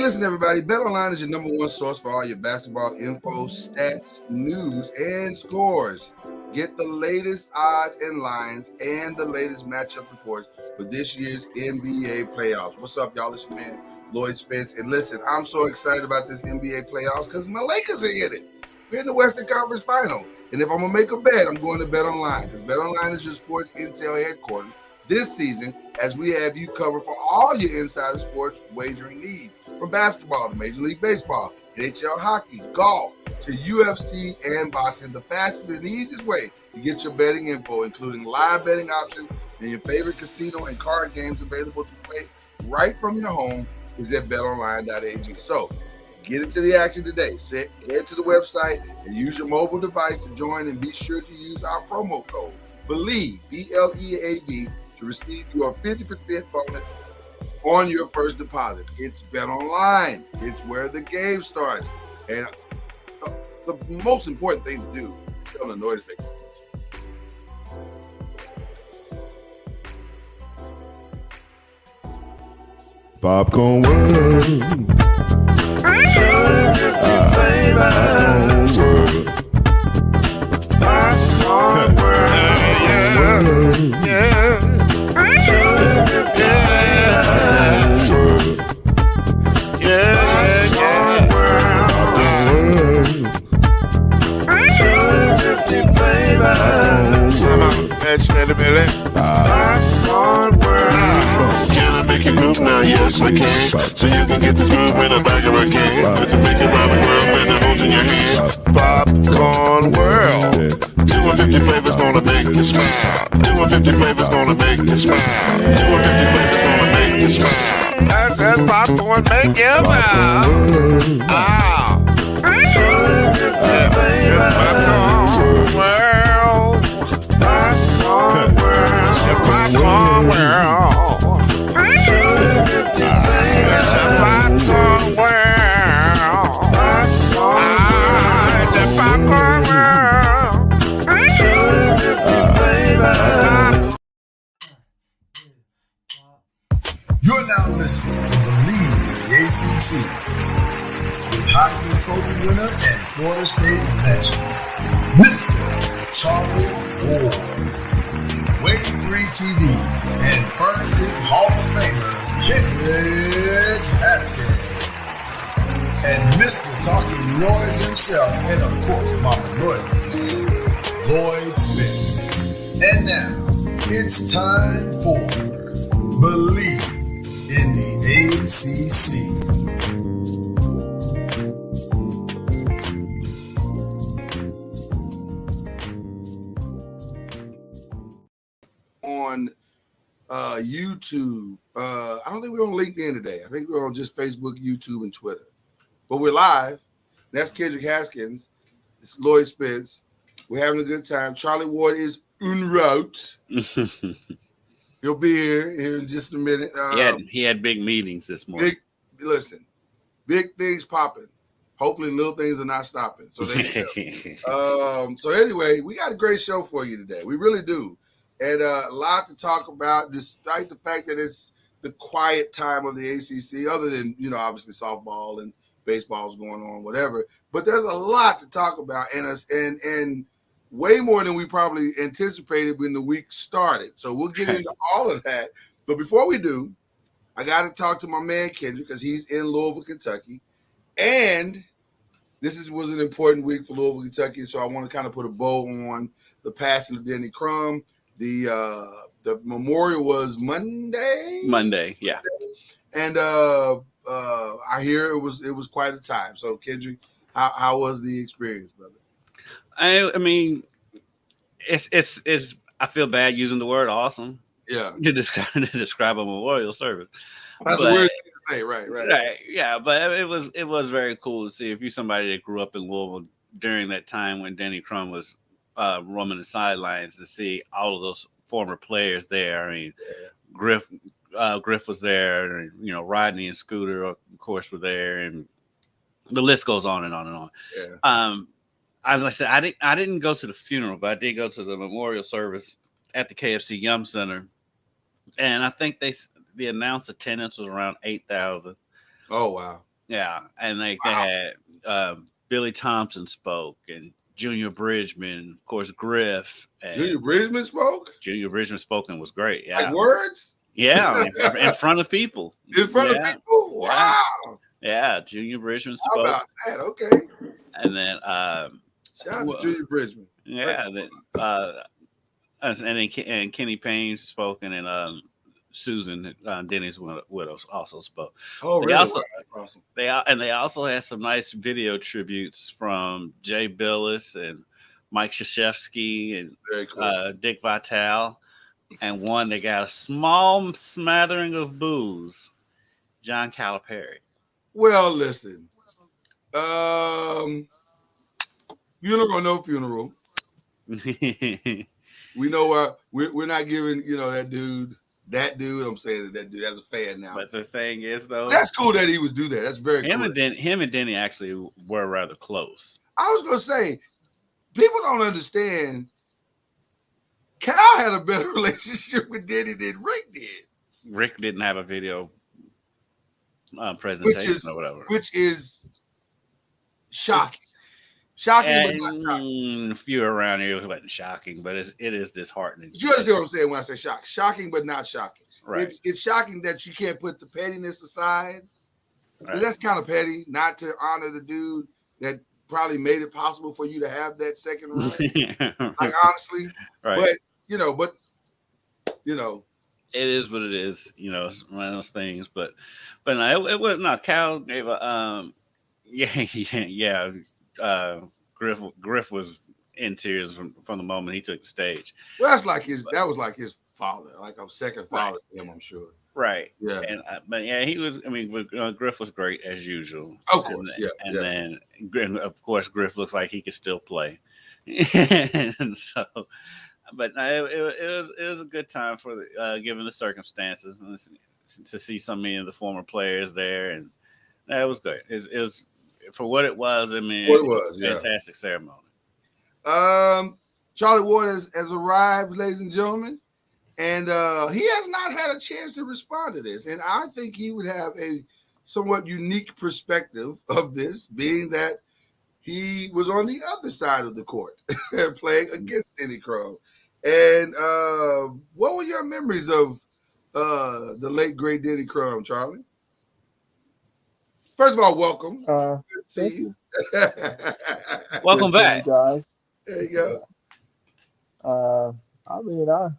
listen, everybody. BetOnline is your number one source for all your basketball info, stats, news, and scores. Get the latest odds and lines and the latest matchup reports for this year's NBA playoffs. What's up, y'all? It's your man, Lloyd Spence. And listen, I'm so excited about this NBA playoffs because my Lakers are in it. We're in the Western Conference Final. And if I'm going to make a bet, I'm going to BetOnline because BetOnline is your sports intel headquarters this season as we have you covered for all your insider sports wagering needs. From basketball to Major League Baseball, NHL hockey, golf, to UFC and boxing, the fastest and easiest way to get your betting info, including live betting options and your favorite casino and card games available to play right from your home, is at betonline.ag. So get into the action today. Head to the website and use your mobile device to join, and be sure to use our promo code BLEAV, BLEAV, to receive your 50% bonus on your first deposit. It's BetOnline. It's where the game starts. And the most important thing to do is tell the noise maker. Popcorn World. Popcorn World. Yeah. Can I make you move now? Yes, I can. So you can get this groove in the back of a can. I can make it round the world and it holds in your hand. Popcorn World. 250 flavors gonna make you smile. 250 flavors gonna make you smile. 250 flavors gonna make you smile. I said popcorn make you smile. Ah. 250 flavors. Popcorn World. Popcorn World. Popcorn World. It's a popcorn world. The popcorn world. You're now listening to BLEAV in the ACC with Heisman Trophy winner and Florida State legend, Mr. Charlie Ward, Wave 3 TV, and Furniture Hall of Famer Kendrick Haskins, and Mr. Talking Noise himself, and of course Mama Noise's man, Lloyd Spence. And now it's time for BLEAV in the ACC. On YouTube. I don't think we're on LinkedIn today. I think we're on just Facebook, YouTube, and Twitter. But we're live. That's Kendrick Haskins. It's Lloyd Spence. We're having a good time. Charlie Ward is en route. He'll be here in just a minute. He had big meetings this morning. Big things popping. Hopefully, little things are not stopping. So so anyway, we got a great show for you today. We really do. And a lot to talk about, despite the fact that it's the quiet time of the ACC, other than, obviously softball and baseball is going on, whatever. But there's a lot to talk about, and way more than we probably anticipated when the week started. So we'll get into all of that. But before we do, I got to talk to my man Kendrick because he's in Louisville, Kentucky. And this was an important week for Louisville, Kentucky. So I want to kind of put a bow on the passing of Denny Crum. The memorial was Monday, yeah. And I hear it was quite a time. So Kendrick, how was the experience, brother? I mean, it's I feel bad using the word awesome. Yeah. To describe a memorial service. That's a weird thing to say, right. Yeah, but it was very cool to see if you're somebody that grew up in Louisville during that time when Denny Crum was roaming the sidelines, to see all of those former players there. I mean, Griff was there, and Rodney and Scooter, of course, were there, and the list goes on and on and on. Yeah. As I said, I didn't go to the funeral, but I did go to the memorial service at the KFC Yum Center, and I think the announced attendance was around 8,000. Oh wow! Yeah, and they had Billy Thompson spoke, and Junior Bridgman, of course, Griff, Junior and Bridgman spoke Junior Bridgman spoken was great. like Yeah, words yeah, in front of people. in front of Yeah, people. yeah, Wow, yeah. Junior Bridgman how spoke, about that? Okay, and then shout out to well, Junior Bridgman. yeah, then and then and Kenny Payne spoke, and then Susan Denny's widow also spoke. Oh, They really? also Wow, that's awesome. they also had some nice video tributes from Jay Billis and Mike Krzyzewski and Very cool. Dick Vitale, and one that got a small smattering of booze, John Calipari. Well, listen, um, funeral or no funeral. We know we're not giving that dude. I'm saying that dude as a fan now. But the thing is, though, That's cool that he would do that. That's very cool. him and Denny actually were rather close. I was gonna say, people don't understand. Cal had a better relationship with Denny than Rick did, Rick didn't have a video presentation or whatever, which is shocking. Shocking, but not shocking. A few around here it wasn't shocking, but it is disheartening. But you understand what I'm saying when I say shocking? Shocking, but not shocking. Right. It's shocking that you can't put the pettiness aside. Right. That's kind of petty, not to honor the dude that probably made it possible for you to have that second run. Like honestly, right. But it is what it is. It's one of those things. But no, it was not. Cal gave a yeah. Griff was in tears from the moment he took the stage. Well, that was like his father, like a second father to him, I'm sure. Right. Yeah. But yeah, he was. I mean, Griff was great as usual. Of course. Then of course, Griff looks like he could still play. And so, but it was a good time for given the circumstances and to see so many of the former players there, and it was good. It was for what it was. I mean, what it was, fantastic ceremony. Charlie Ward has arrived, ladies and gentlemen, and he has not had a chance to respond to this. And I think he would have a somewhat unique perspective of this, being that he was on the other side of the court playing against Denny Crum. And what were your memories of the late, great Denny Crum, Charlie? First of all, welcome. Thank you. Welcome back, guys. There you go. I mean, I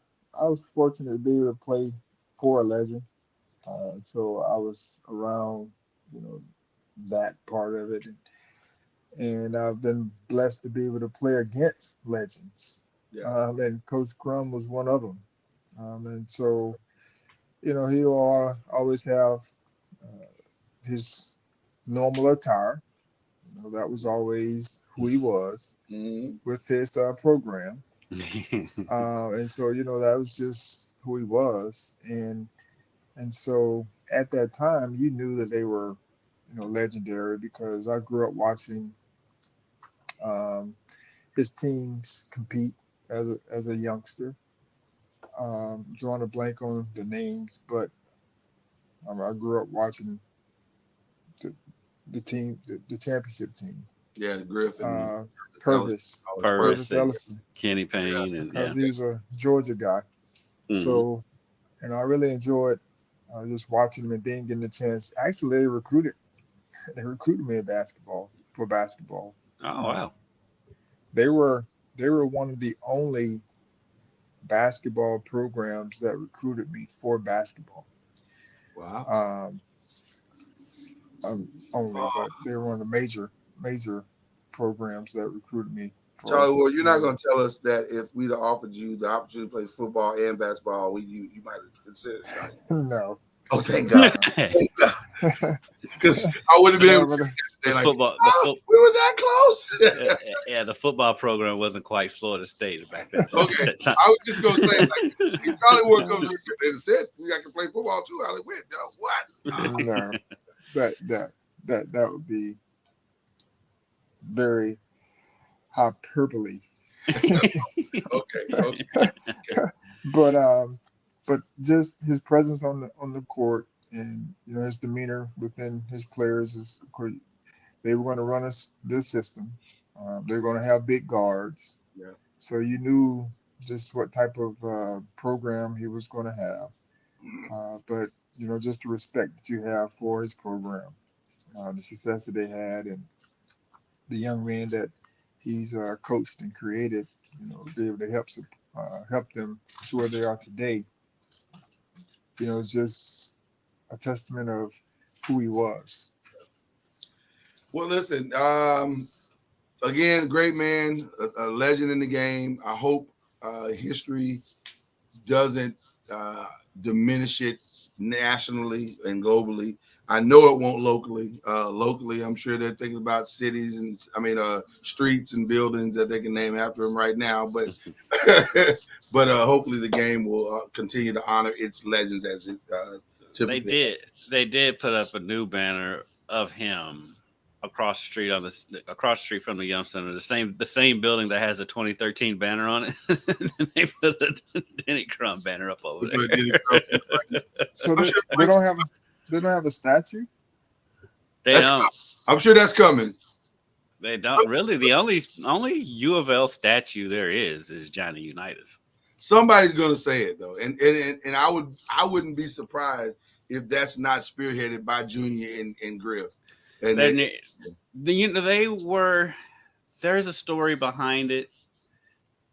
was fortunate to be able to play for a legend, so I was around, that part of it, and I've been blessed to be able to play against legends. Yeah. And Coach Crum was one of them, and so, he'll always have his normal attire. That was always who he was with his program. And so, that was just who he was. And so at that time, you knew that they were, legendary because I grew up watching his teams compete as a youngster. Drawing a blank on the names, but I grew up watching the team, the championship team. Yeah, Griffin, Purvis Ellison, Kenny Payne, and because he was a Georgia guy. Mhm. So, I really enjoyed just watching him and then getting a chance. Actually, they recruited me in basketball. Oh wow! They were one of the only basketball programs that recruited me for basketball. Wow. But they were one of the major programs that recruited me. Charlie, well, you're not going to tell us that if we'd have offered you the opportunity to play football and basketball, you might have considered it. Right? No. Oh, thank God. Because I wouldn't be able to. We were that close. Yeah, the football program wasn't quite Florida State back then. Okay. I was just going to say, if Charlie Ward comes and said, I can play football too, I would went, no, what? No. That would be very hyperbole. Okay. But just his presence on the court and his demeanor within his players is, of course, they were going to run this system. They're going to have big guards, Yeah. so you knew just what type of program he was going to have. But just the respect that you have for his program, the success that they had, and the young man that he's coached and created, be able to help them to where they are today. Just a testament of who he was. Well, listen, again, great man, a legend in the game. I hope history doesn't diminish it nationally and globally. I know it won't locally. Locally, I'm sure they're thinking about cities and streets and buildings that they can name after him right now. But but hopefully the game will continue to honor its legends as it typically. They did put up a new banner of him across the street from the Yum Center, the same building that has the 2013 banner on it. They put a Denny Crum banner up over there. So they don't have a statue. I'm sure that's coming. They don't really. The only U of L statue there is Johnny Unitas. Somebody's gonna say it though, and I wouldn't be surprised if that's not spearheaded by Junior and Griff. And they were. There's a story behind it.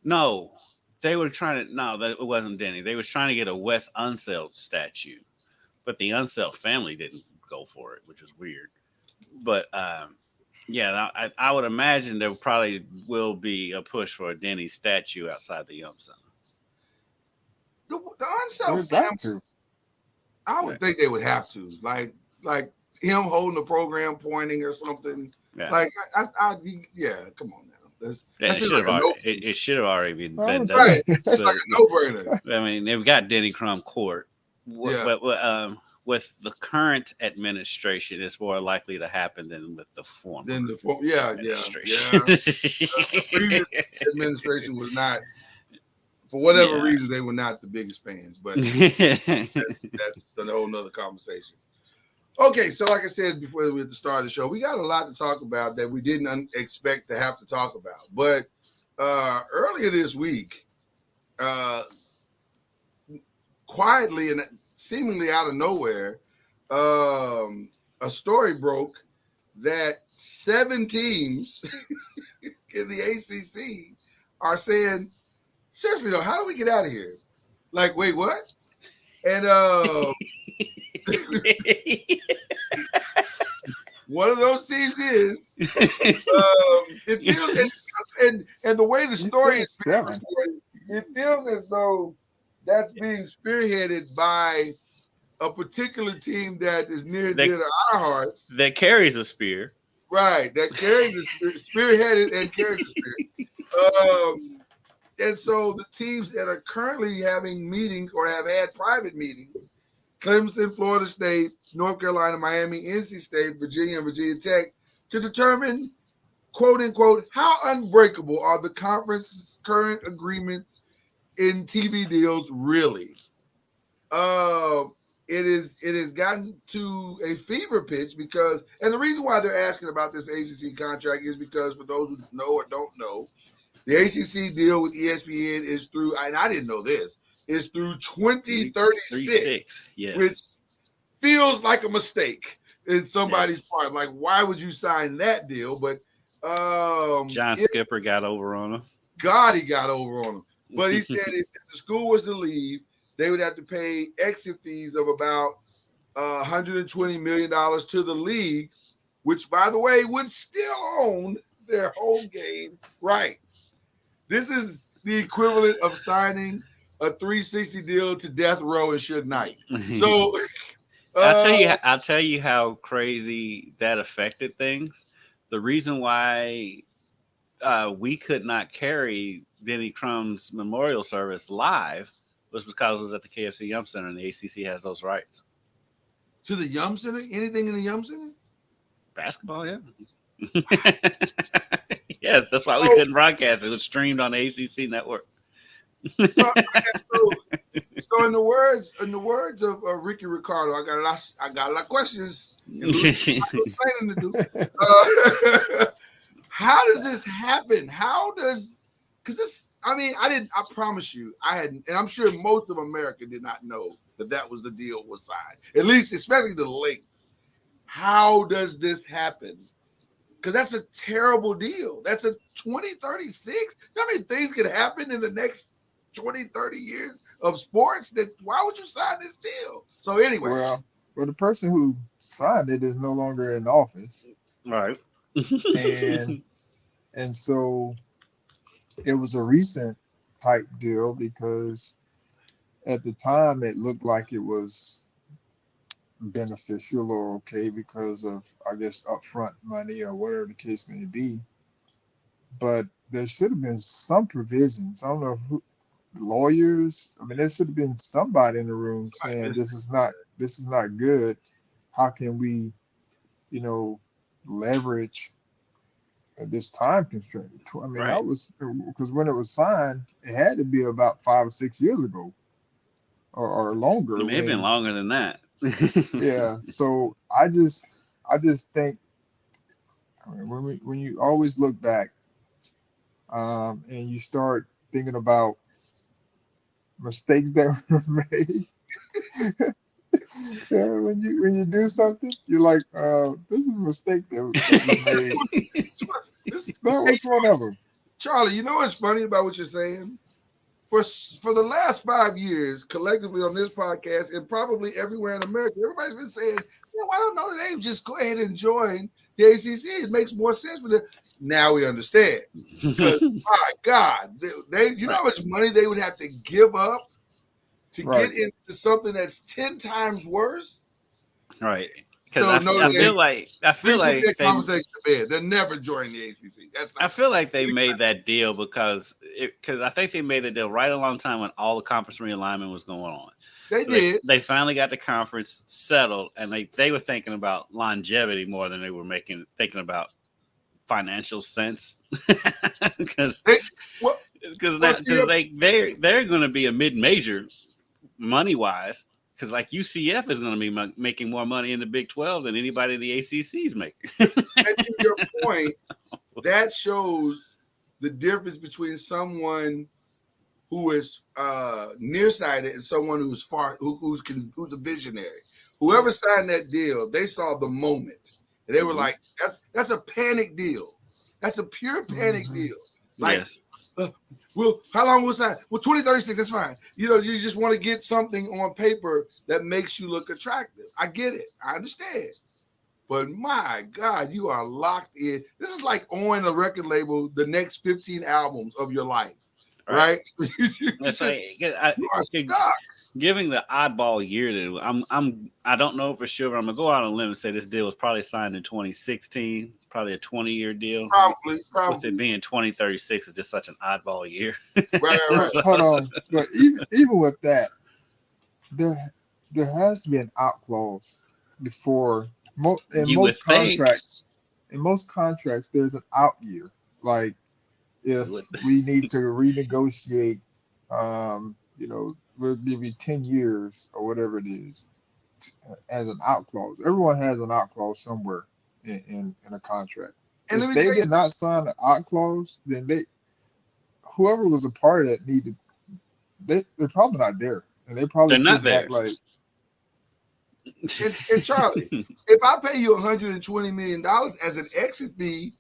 No, they were trying to. No, that it wasn't Denny. They was trying to get a Wes Unseld statue, but the Unseld family didn't go for it, which is weird. But yeah, I would imagine there probably will be a push for a Denny statue outside the Yum Center. The Unseld family, I would think they would have to, like him holding the program pointing or something. Yeah. Like yeah, come on now. It should have already been done. Right. It's like a no-brainer. I mean, they've got Denny Crum Court. But with the current administration, it's more likely to happen than with the former. administration. The previous administration was not, for whatever reason, they were not the biggest fans. But that's a whole nother conversation. Okay, so like I said before we at the start of the show, we got a lot to talk about that we didn't expect to have to talk about. But earlier this week, quietly and seemingly out of nowhere, a story broke that 7 teams in the ACC are saying, seriously though, how do we get out of here? Like, wait, what? And one of those teams is it feels and the way the story is being reported, it feels as though that's being spearheaded by a particular team that is near and dear to our hearts. That carries a spear. Right. That carries a spear, spearheaded and carries a spear. And so the teams that are currently having meetings or have had private meetings, Clemson, Florida State, North Carolina, Miami, NC State, Virginia, and Virginia Tech, to determine, quote unquote, how unbreakable are the conference's current agreements in TV deals really. It has gotten to a fever pitch because, and the reason why they're asking about this ACC contract is because for those who know or don't know, the ACC deal with ESPN is through, and I didn't know this, is through 2036, yes. Which feels like a mistake in somebody's part. Like, why would you sign that deal? But John Skipper got over on him. God, he got over on him. But he said if the school was to leave, they would have to pay exit fees of about $120 million to the league, which, by the way, would still own their home game rights. This is the equivalent of signing a 360 deal to death row and Suge Knight. So I'll tell you how crazy that affected things. The reason why we could not carry Denny Crum's memorial service live was because it was at the KFC Yum Center, and the ACC has those rights. To the Yum Center? Anything in the Yum Center? Basketball, yeah. Yes, that's why we couldn't broadcast it. It was streamed on the ACC network. So in the words of Ricky Ricardo, I got a lot of questions and explaining to do. How does this happen? Because this, I promise you, I hadn't, and I'm sure most of America did not know that was the deal was signed. At least, especially the link. How does this happen? Because that's a terrible deal. That's a 2036. I mean, things could happen in the next 20, 30 years of sports. Why would you sign this deal? So anyway. Well, the person who signed it is no longer in office. Right. And so it was a recent type deal because at the time it looked like it was beneficial or okay because of, I guess, upfront money or whatever the case may be. But there should have been some provisions. I don't know who, lawyers. I mean, there should have been somebody in the room saying this is not good. How can we, leverage this time constraint? I mean, that was because when it was signed, it had to be about 5 or 6 years ago, or longer. It may have been longer than that. Yeah. So I just think, when you always look back, and you start thinking about mistakes that were made. When you do something, you're like, this is a mistake that was made. That was one of them. Charlie, you know what's funny about what you're saying? For the last 5 years, collectively on this podcast and probably everywhere in America, everybody's been saying, why don't Notre Dame just go ahead and join the ACC? It makes more sense for them. Now we understand. Because, my God, they how much money they would have to give up to get into something that's 10 times worse? Right. Because I feel like conversation to bed. They're never joining the ACC. I feel like they made that deal because I think they made the deal right along time when all the conference realignment was going on. They did. They finally got the conference settled, and they were thinking about longevity more than they were thinking about financial sense. Because they're going to be a mid-major money wise. Because like UCF is going to be making more money in the Big 12 than anybody in the ACC is making. And to your point, that shows the difference between someone who is nearsighted and someone who's who's a visionary. Whoever signed that deal, they saw the moment. And they were like, that's a panic deal. That's a pure panic deal. Like, yes. Well, how long was that? Well, 2036, that's fine. You just want to get something on paper that makes you look attractive. I get it. I understand. But my God, you are locked in. This is like owning a record label, the next 15 albums of your life, right? That's giving the oddball year that I don't know for sure, but I'm gonna go out on a limb and say this deal was probably signed in 2016, probably a 20-year deal. Probably. With it being 2036 is just such an oddball year. Right. Hold on, but even with that, there has to be an out clause before. In most contracts, there's an out year. Like if we need to renegotiate, we'll give you 10 years or whatever it is as an out clause. Everyone has an out clause somewhere in a contract. And if they did not sign an out clause, then whoever was a part of that they're probably not there, and they're not there. Like, and Charlie, if I pay you $120 million as an exit fee,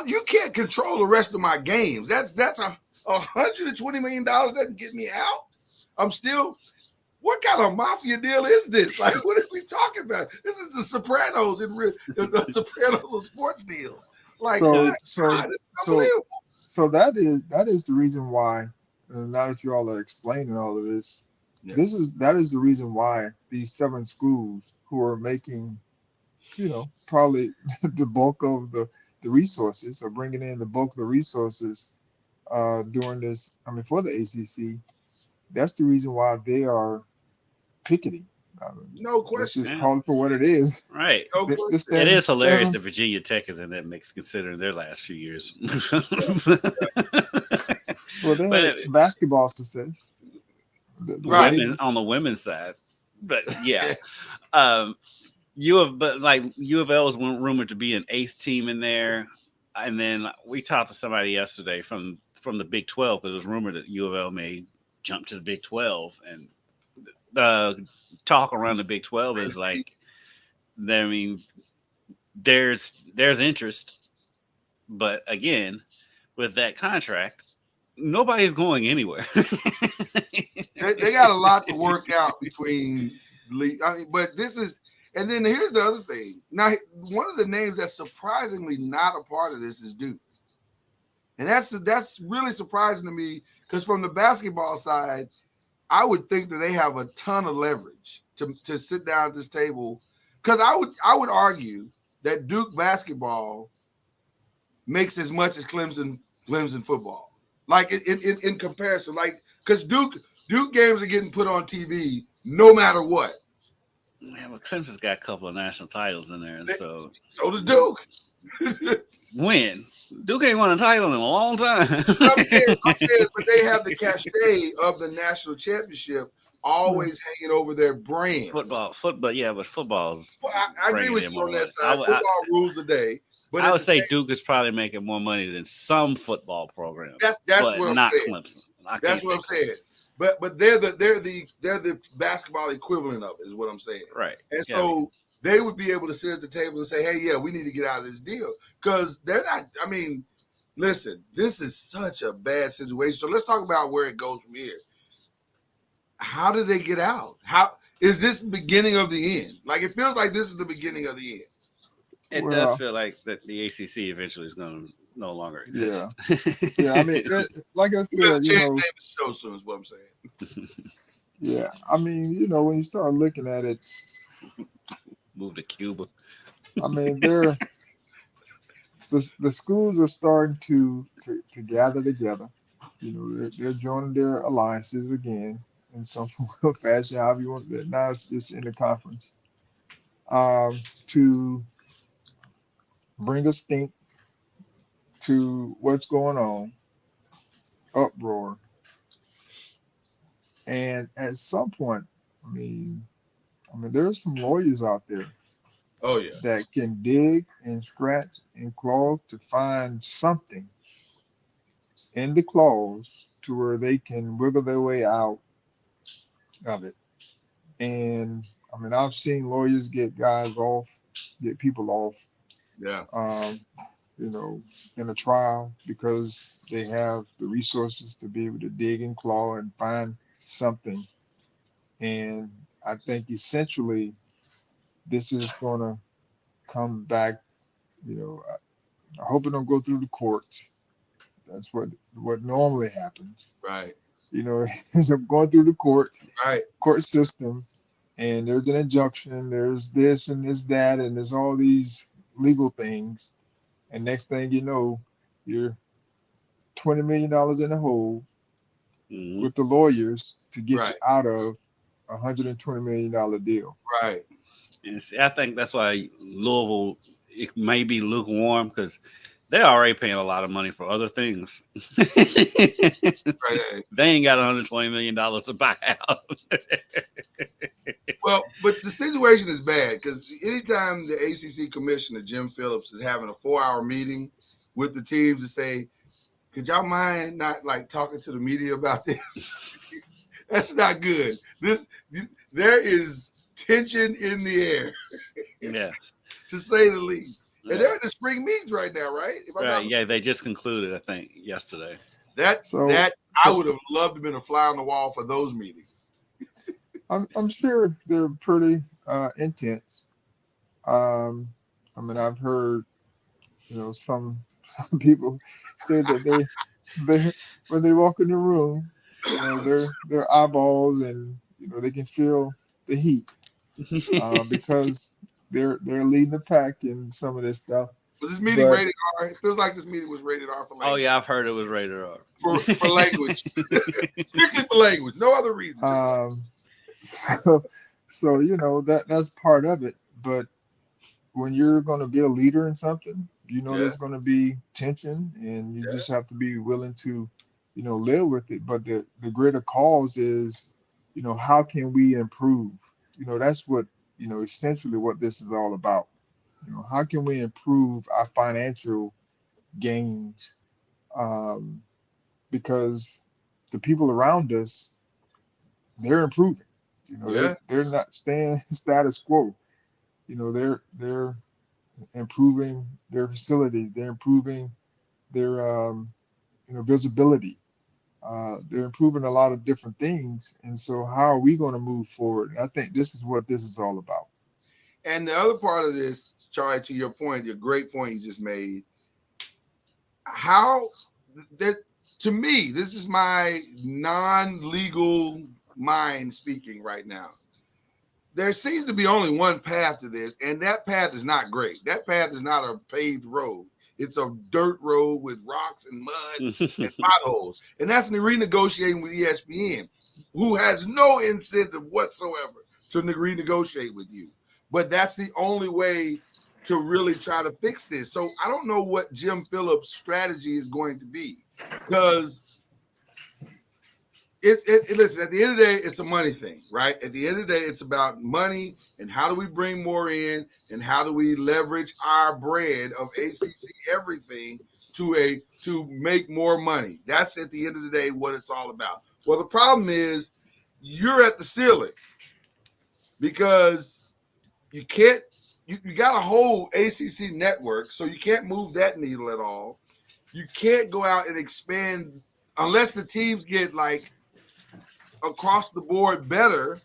you can't control the rest of my games. That's $120 million doesn't get me out. I'm still. What kind of mafia deal is this? Like, what are we talking about? This is the Sopranos the Sopranos sports deal. Like, so that is the reason why. Now that you all are explaining all of this, that is the reason why these 7 schools who are making, probably the bulk of the resources, or bringing in the bulk of the resources during this. I mean, for the ACC, that's the reason why they are picketing. No question. Just call it for what it is. Right. No it is hilarious that Virginia Tech is in that mix, considering their last few years. Well, they But had basketball success. The Right. ladies. on the women's side, but yeah, um, U of L was rumored to be an eighth team in there, and then we talked to somebody yesterday from the Big 12 because it was rumored that U of L may jump to the Big 12, and the talk around the Big 12 is like, I mean, there's interest, but again, with that contract, nobody's going anywhere. They got a lot to work out between league. I mean, but this is, and then here's the other thing. Now, one of the names that's surprisingly not a part of this is Duke, and that's really surprising to me because from the basketball side, I would think that they have a ton of leverage to sit down at this table. Because I would argue that Duke basketball makes as much as Clemson football. Like in comparison, like because Duke games are getting put on TV no matter what. Yeah, but Clemson's got a couple of national titles in there, and so does Duke. when Duke ain't won a title in a long time. I'm saying, but they have the cachet of the national championship always hanging over their brand. Football, yeah, but football's. Well, I agree with you on that side. Football rules the day. But I would say Duke is probably making more money than some football programs. That's but what I'm not saying. Clemson. That's what I'm saying. But they're the basketball equivalent of it, is what I'm saying. Right. And so they would be able to sit at the table and say, hey, yeah, we need to get out of this deal. Because they're not, I mean, listen, this is such a bad situation. So let's talk about where it goes from here. How did they get out? How is this the beginning of the end? Like, it feels like this is the beginning of the end. It does feel like that the ACC eventually is going to no longer exist. Yeah. I mean, like I said, change the name of the show soon is what I'm saying. Yeah, I mean, when you start looking at it, move to Cuba. I mean, the schools are starting to gather together. They're joining their alliances again in some fashion, however you want that. Now it's just in the conference to bring a stink to what's going on, uproar. And at some point, I mean, there's some lawyers out there. Oh yeah, that can dig and scratch and claw to find something in the clause to where they can wiggle their way out of it. And I mean, I've seen lawyers get people off, yeah, in a trial because they have the resources to be able to dig and claw and find something. And I think essentially this is going to come back, I hope it don't go through the courts. That's what normally happens. right. Ends up going through the court system, and there's an injunction, there's this and there's that, and there's all these legal things. And next thing you know, you're $20 million in the hole with the lawyers to get you out of a $120 million deal. Right. And see, I think that's why Louisville, it may be lukewarm because they're already paying a lot of money for other things. Right. They ain't got $120 million to buy out. Well, but the situation is bad because anytime the ACC commissioner, Jim Phillips, is having a 4-hour meeting with the teams to say, could y'all mind not like talking to the media about this? That's not good. There is tension in the air. Yeah. To say the least. And they're in the spring meetings right now, right? Right. Yeah, they just concluded, I think, yesterday. That I would have loved to have been a fly on the wall for those meetings. I'm sure they're pretty intense. I mean, I've heard, some people say that they when they walk in the room, their eyeballs and they can feel the heat because they're leading the pack in some of this stuff. Was this meeting rated R? It feels like this meeting was rated R for language. Oh yeah, I've heard it was rated R for language, strictly for language, no other reason. So that's part of it. But when you're going to be a leader in something, there's going to be tension, and you just have to be willing to live with it. But the greater cause is, how can we improve? That's what, essentially what this is all about. How can we improve our financial gains? Um, because the people around us, they're improving. Yeah. They're not staying status quo. They're improving their facilities. They're improving their visibility. They're improving a lot of different things. And so, how are we going to move forward? I think this is what this is all about. And the other part of this, Charlie, to your point, your great point you just made, how that to me, this is my non-legal mind speaking right now. There seems to be only one path to this, and that path is not great. That path is not a paved road. It's a dirt road with rocks and mud and potholes. And that's renegotiating with ESPN, who has no incentive whatsoever to renegotiate with you. But that's the only way to really try to fix this. So I don't know what Jim Phillips' strategy is going to be, because listen, at the end of the day, it's a money thing, right? At the end of the day, it's about money and how do we bring more in and how do we leverage our brand of ACC everything to make more money. That's at the end of the day what it's all about. Well, the problem is you're at the ceiling because you can't. You got a whole ACC network, so you can't move that needle at all. You can't go out and expand unless the teams get like across the board better,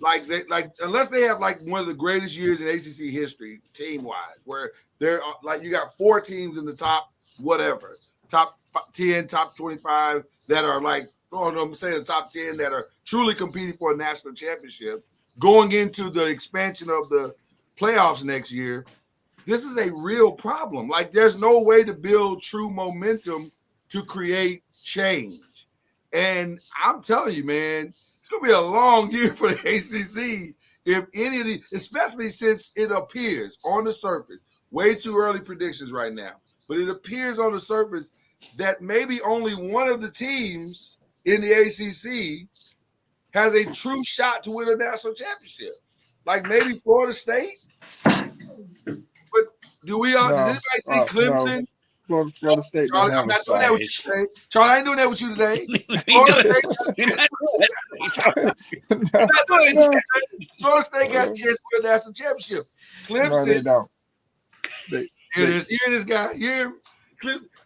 unless they have like one of the greatest years in ACC history team wise, where they're like you got 4 teams in the top whatever, top 10, top 25 that are like, I'm saying the top 10 that are truly competing for a national championship, going into the expansion of the playoffs next year. This is a real problem. Like, there's no way to build true momentum to create change. And I'm telling you, man, it's going to be a long year for the ACC if any of these, especially since it appears on the surface, way too early predictions right now, but it appears on the surface that maybe only one of the teams in the ACC has a true shot to win a national championship. Like maybe Florida State. But do we all, does anybody think Clemson? No. Florida State don't Charlie, have I'm not doing that with you today. Charlie, I ain't doing that with you today. Florida State got a chance to win a national championship. Clemson, no, they don't. Hear this guy.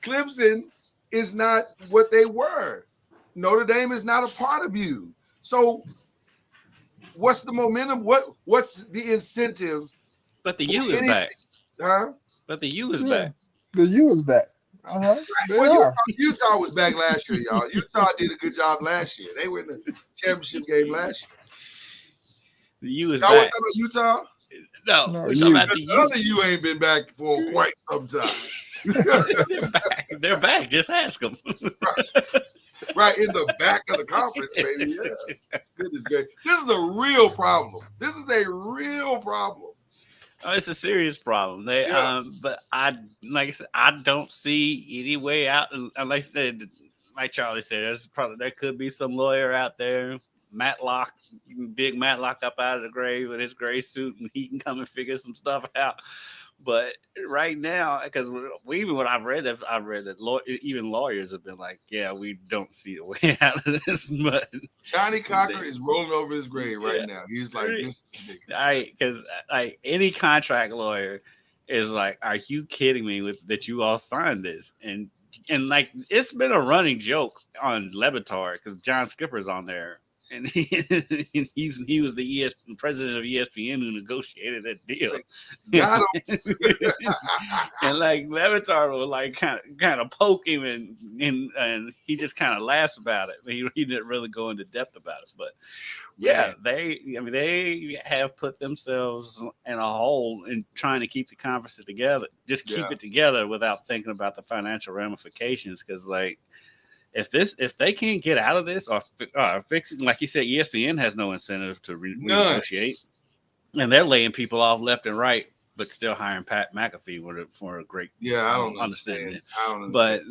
Clemson is not what they were. Notre Dame is not a part of you. So what's the momentum? What's the incentive? But the U is back. Huh? But the U is back. The U is back. Utah was back last year, y'all. Utah did a good job last year. They were in the championship game last year. The U is y'all back. Y'all talking about Utah? No, we're talking about the U. Other U ain't been back for quite some time. They're back. Just ask them. Right in the back of the conference, baby. Yeah. Goodness gracious. This is a real problem. This is a real problem. Oh, it's a serious problem. But I don't see any way out. Like Charlie said, there could be some lawyer out there, big Matlock up out of the grave with his gray suit, and he can come and figure some stuff out. But right now, because I've read that even lawyers have been like, yeah, we don't see a way out of this. But Johnny Cocker is rolling over his grave right now. He's like, this is ridiculous. Because any contract lawyer is like, are you kidding me that you all signed this? And like, it's been a running joke on Lebatard because John Skipper's on there. And he was the president of ESPN who negotiated that deal. Got him. And like Levitar will like kind of poke him and he just kind of laughs about it. He didn't really go into depth about it. But yeah, they have put themselves in a hole in trying to keep the conference together. Just keep it together without thinking about the financial ramifications. Because like, if they can't get out of this or fix it, like you said, ESPN has no incentive to renegotiate, and they're laying people off left and right, but still hiring Pat McAfee for a great. Yeah, I don't understand it. But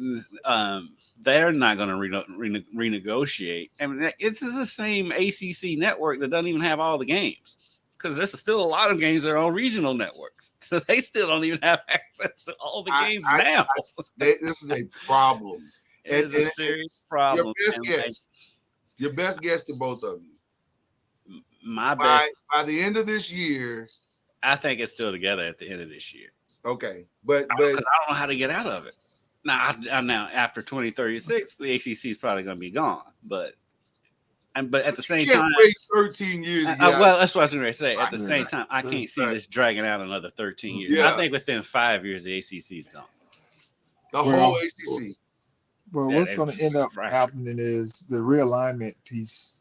they're not going to renegotiate. I mean, it's the same ACC network that doesn't even have all the games, because there's still a lot of games that are on regional networks, so they still don't even have access to all the games now. This is a problem. It is a serious problem. Your best guess to both of you. By the end of this year, I think it's still together at the end of this year. Okay, but I don't know how to get out of it. Now after 2036, the ACC is probably going to be gone. But at the same time, wait 13 years. Well, that's what I was going to say. At the same time, I can't see this dragging out another 13 years. Yeah. I think within 5 years, the ACC is gone. The whole ACC. Well, what's going to end up happening is the realignment piece,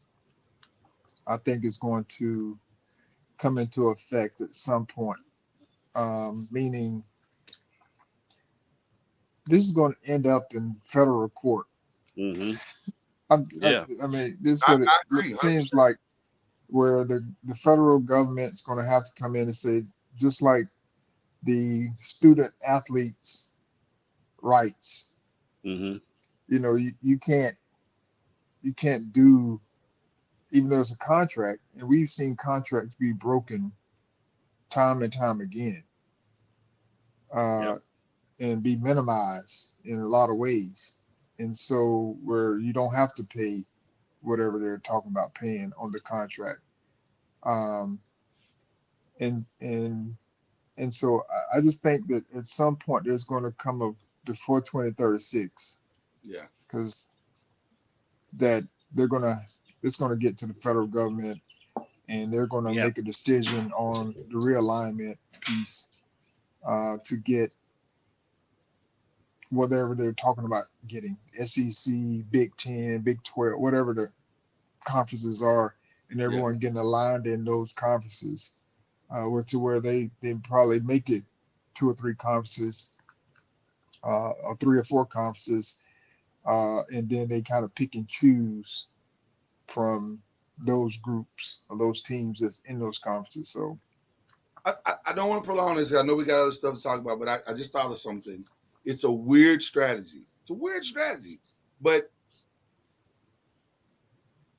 I think, is going to come into effect at some point. Meaning this is going to end up in federal court. Mm-hmm. I mean, this is what it seems like, where the federal government is going to have to come in and say, just like the student athletes' rights, mm-hmm. you know, you can't do, even though it's a contract, and we've seen contracts be broken time and time again, and be minimized in a lot of ways. And so where you don't have to pay whatever they're talking about paying on the contract. And so I just think that at some point there's going to come up before 2036. Yeah. Because that it's going to get to the federal government, and they're going to make a decision on the realignment piece to get whatever they're talking about getting, SEC, Big 10, Big 12, whatever the conferences are, and everyone getting aligned in those conferences, to where they probably make it 2 or 3 conferences, or 3 or 4 conferences, and then they kind of pick and choose from those groups or those teams that's in those conferences. So I don't want to prolong this. I know we got other stuff to talk about, but I just thought of something. It's a weird strategy. But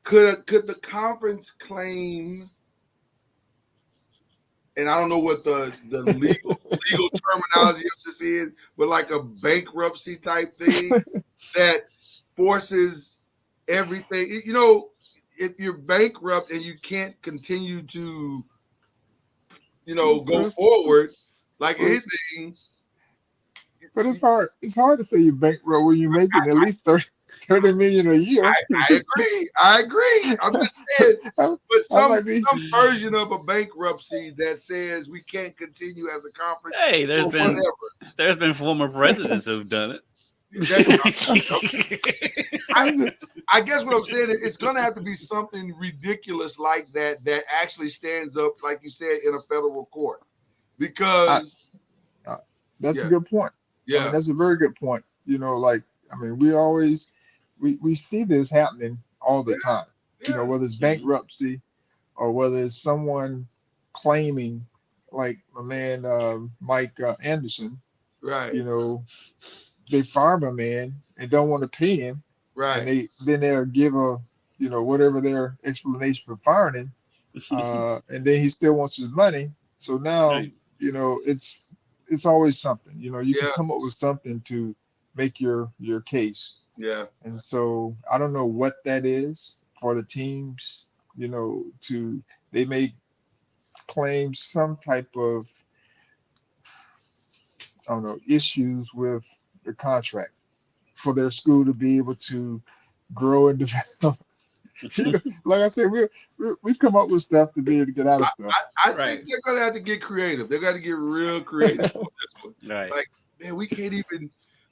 could the conference claim, and I don't know what the legal terminology of this is, but like a bankruptcy type thing that forces everything, you know, if you're bankrupt and you can't continue to, you know, go forward like anything. But it's hard. It's hard to say you're bankrupt when you're making at least 30 million a year. I agree. I'm just saying, but some version of a bankruptcy that says we can't continue as a conference. Hey, there's been former presidents who've done it. I guess what I'm saying is it's going to have to be something ridiculous like that actually stands up, like you said, in a federal court, because that's a good point. Yeah, I mean, that's a very good point. You know, like, I mean, we see this happening all the time. You know, whether it's bankruptcy or whether it's someone claiming, like my man Mike Anderson. Right. You know, they fire my man and don't want to pay him. Right. And they'll give whatever their explanation for firing him, and then he still wants his money. So now, you know, it's always something. You know, you can come up with something to make your case. Yeah. And so I don't know what that is for the teams. You know, they may claim some type of, I don't know, issues with the contract for their school to be able to grow and develop. Like I said, we've come up with stuff to be able to get out of stuff. I think they're gonna have to get creative. They're gonna get real creative on this one. Right. Like, man, we can't even.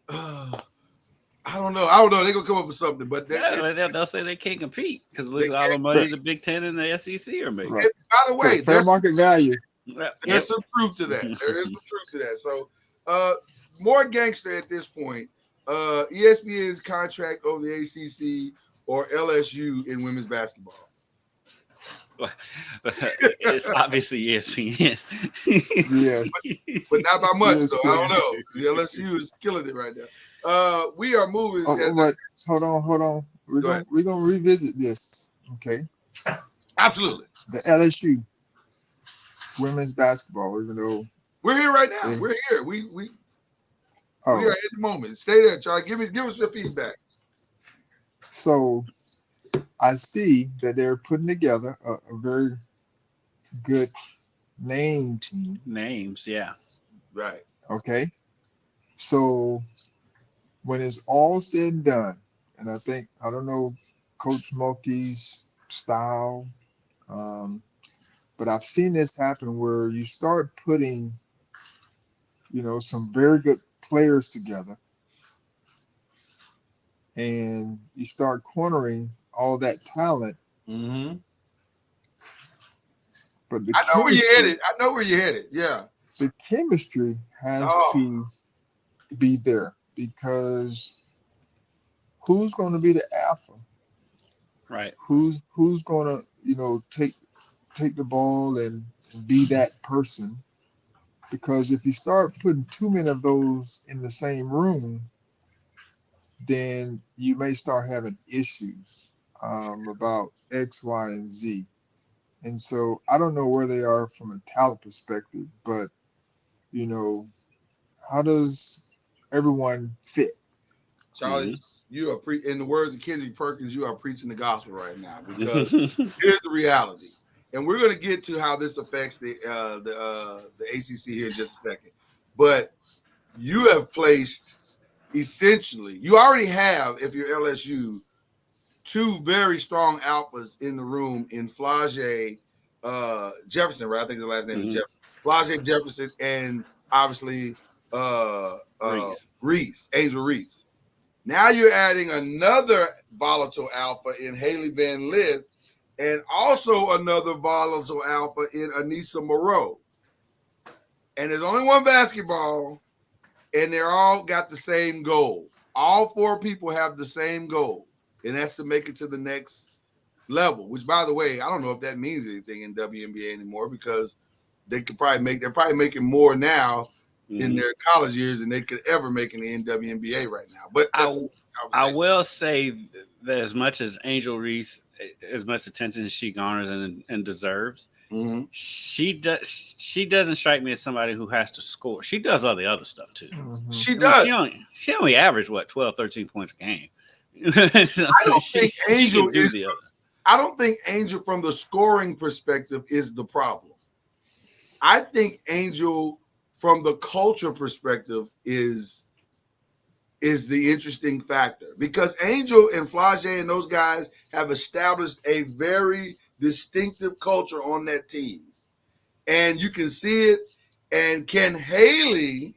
I don't know. They're gonna come up with something, but they'll say they can't compete because look at all the money the Big 10 and the SEC are making. Right. By the way, fair market value. There's some truth to that. There is some truth to that. So, more gangster at this point. ESPN's contract over the ACC or LSU in women's basketball? It's obviously ESPN. Yes. But not by much, though. I don't know. The LSU is killing it right now. We are moving. But hold on. We're Go ahead. gonna revisit this. Okay. Absolutely. The LSU women's basketball, even though We're here right now. they, We're here. We oh, are at the moment. Stay there, Charlie. Give us your feedback. so I see that they're putting together a very good name team. Names, yeah. Right. Okay. So when it's all said and done, and I don't know Coach Mulkey's style, but I've seen this happen where you start putting, some very good players together, and you start cornering all that talent. Mm-hmm. But the I know where you're headed. Yeah. The chemistry has to be there, because who's going to be the alpha? Right. Who's going to, take the ball and be that person? Because if you start putting too many of those in the same room, then you may start having issues about X, Y, and Z. And so I don't know where they are from a talent perspective, but how does everyone fit? Charlie, you are in the words of Kendrick Perkins, you are preaching the gospel right now, because here's the reality. And we're going to get to how this affects the ACC here in just a second. But you have placed essentially, you already have, if you're LSU, two very strong alphas in the room in Flau'jae Jefferson, right? I think the last name is Jefferson. Flau'jae Jefferson, and obviously Reese, Angel Reese. Now you're adding another volatile alpha in Haley Van Lith, and also another volatile alpha in Anissa Moreau. And there's only one basketball, and they're all got the same goal. All four people have the same goal, and that's to make it to the next level, which, by the way, I don't know if that means anything in WNBA anymore, because they're probably making more now in their college years than they could ever make in the WNBA right now. But I will say that as much as Angel Reese, as much attention as she garners and deserves, she doesn't strike me as somebody who has to score. She does all the other stuff too. She does. She only averaged 12, 13 points a game. So I don't think Angel from the scoring perspective is the problem. I think Angel from the culture perspective is the interesting factor, because Angel and Flau'jae and those guys have established a very distinctive culture on that team. And you can see it. And Ken Haley,